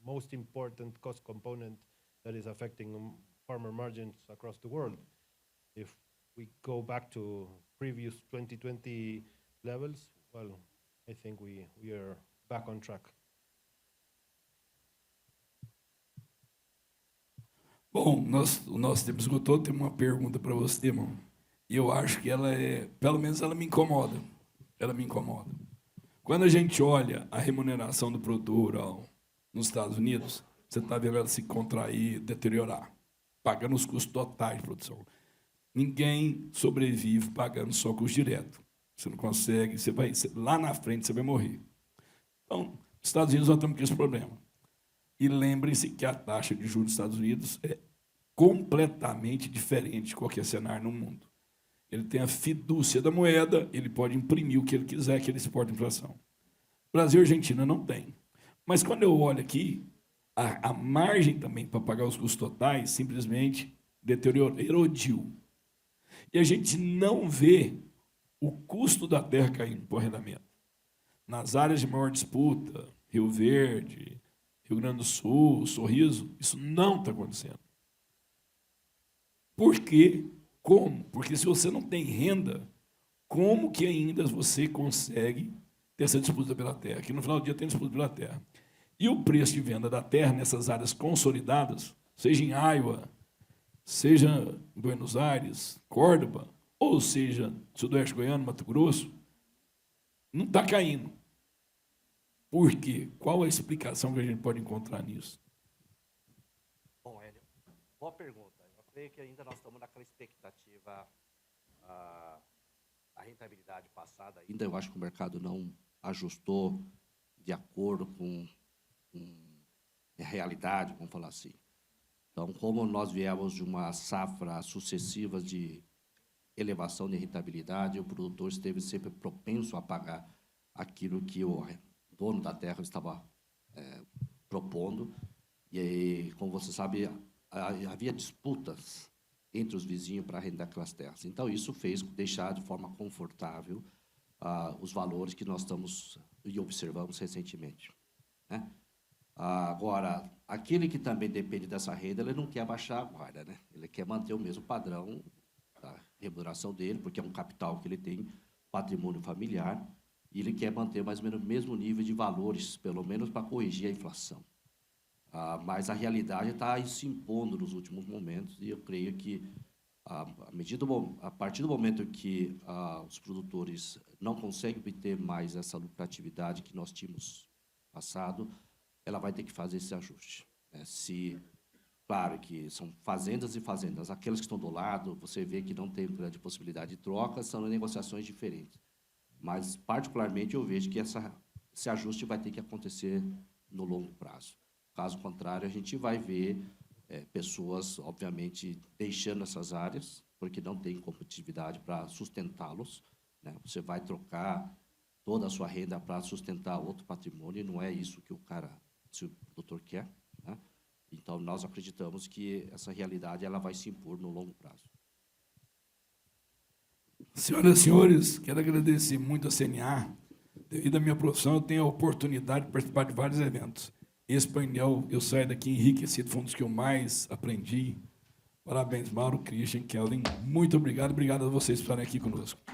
S4: most important cost component that is affecting farmer margins across the world. If we go back to previous 2020 levels, well, I think we are back on track.
S2: Bom, o nosso tempo esgotou. Tem uma pergunta para você, irmão. E eu acho que ela pelo menos ela me incomoda. Ela me incomoda. Quando a gente olha a remuneração do produtor rural nos Estados Unidos, você está vendo ela se contrair, deteriorar, pagando os custos totais de produção. Ninguém sobrevive pagando só custo direto. Você não consegue, lá na frente você vai morrer. Então, nos Estados Unidos nós estamos com esse problema. E lembrem-se que a taxa de juros dos Estados Unidos é completamente diferente de qualquer cenário no mundo. Ele tem a fidúcia da moeda, ele pode imprimir o que ele quiser, que ele suporta a inflação. Brasil e Argentina não tem. Mas quando eu olho aqui, a margem também para pagar os custos totais simplesmente deteriorou, erodiu. E a gente não vê o custo da terra caindo para o arrendamento. Nas áreas de maior disputa, Rio Verde, Rio Grande do Sul, Sorriso, isso não está acontecendo. Por quê? Como? Porque se você não tem renda, como que ainda você consegue ter essa disputa pela terra? Que no final do dia tem disputa pela terra. E o preço de venda da terra nessas áreas consolidadas, seja em Iowa, seja em Buenos Aires, Córdoba, ou seja, Sudoeste Goiano, Mato Grosso, não está caindo. Por quê? Qual a explicação que a gente pode encontrar nisso?
S3: Bom, Hélio, boa pergunta. Eu creio que ainda nós estamos naquela expectativa, a rentabilidade passada, ainda eu acho que o mercado não ajustou de acordo com a realidade, vamos falar assim. Então, como nós viemos de uma safra sucessiva de elevação de rentabilidade, o produtor esteve sempre propenso a pagar aquilo que o dono da terra estava propondo. E aí, como você sabe, havia disputas entre os vizinhos para arrendar aquelas terras. Então, isso fez deixar de forma confortável os valores que nós estamos e observamos recentemente, né? Agora, aquele que também depende dessa renda, ele não quer baixar a guarda, né? Ele quer manter o mesmo padrão da remuneração dele, porque é um capital que ele tem, patrimônio familiar, e ele quer manter mais ou menos o mesmo nível de valores, pelo menos para corrigir a inflação. Mas a realidade está se impondo nos últimos momentos, e eu creio que, a partir do momento que os produtores não conseguem obter mais essa lucratividade que nós tínhamos passado, ela vai ter que fazer esse ajuste. Claro que são fazendas e fazendas, aquelas que estão do lado, você vê que não tem grande possibilidade de troca, são negociações diferentes. Mas, particularmente, eu vejo que esse ajuste vai ter que acontecer no longo prazo. Caso contrário, a gente vai ver pessoas, obviamente, deixando essas áreas, porque não tem competitividade para sustentá-los, né? Você vai trocar toda a sua renda para sustentar outro patrimônio, e não é isso que o produtor quer, né? Então, nós acreditamos que essa realidade ela vai se impor no longo prazo.
S2: Senhoras e senhores, quero agradecer muito a CNA. Devido à minha profissão, eu tenho a oportunidade de participar de vários eventos. Esse painel, eu saio daqui enriquecido, foi um dos que eu mais aprendi. Parabéns, Mauro, Christian, Kelvin. Muito obrigado. Obrigado a vocês por estarem aqui conosco.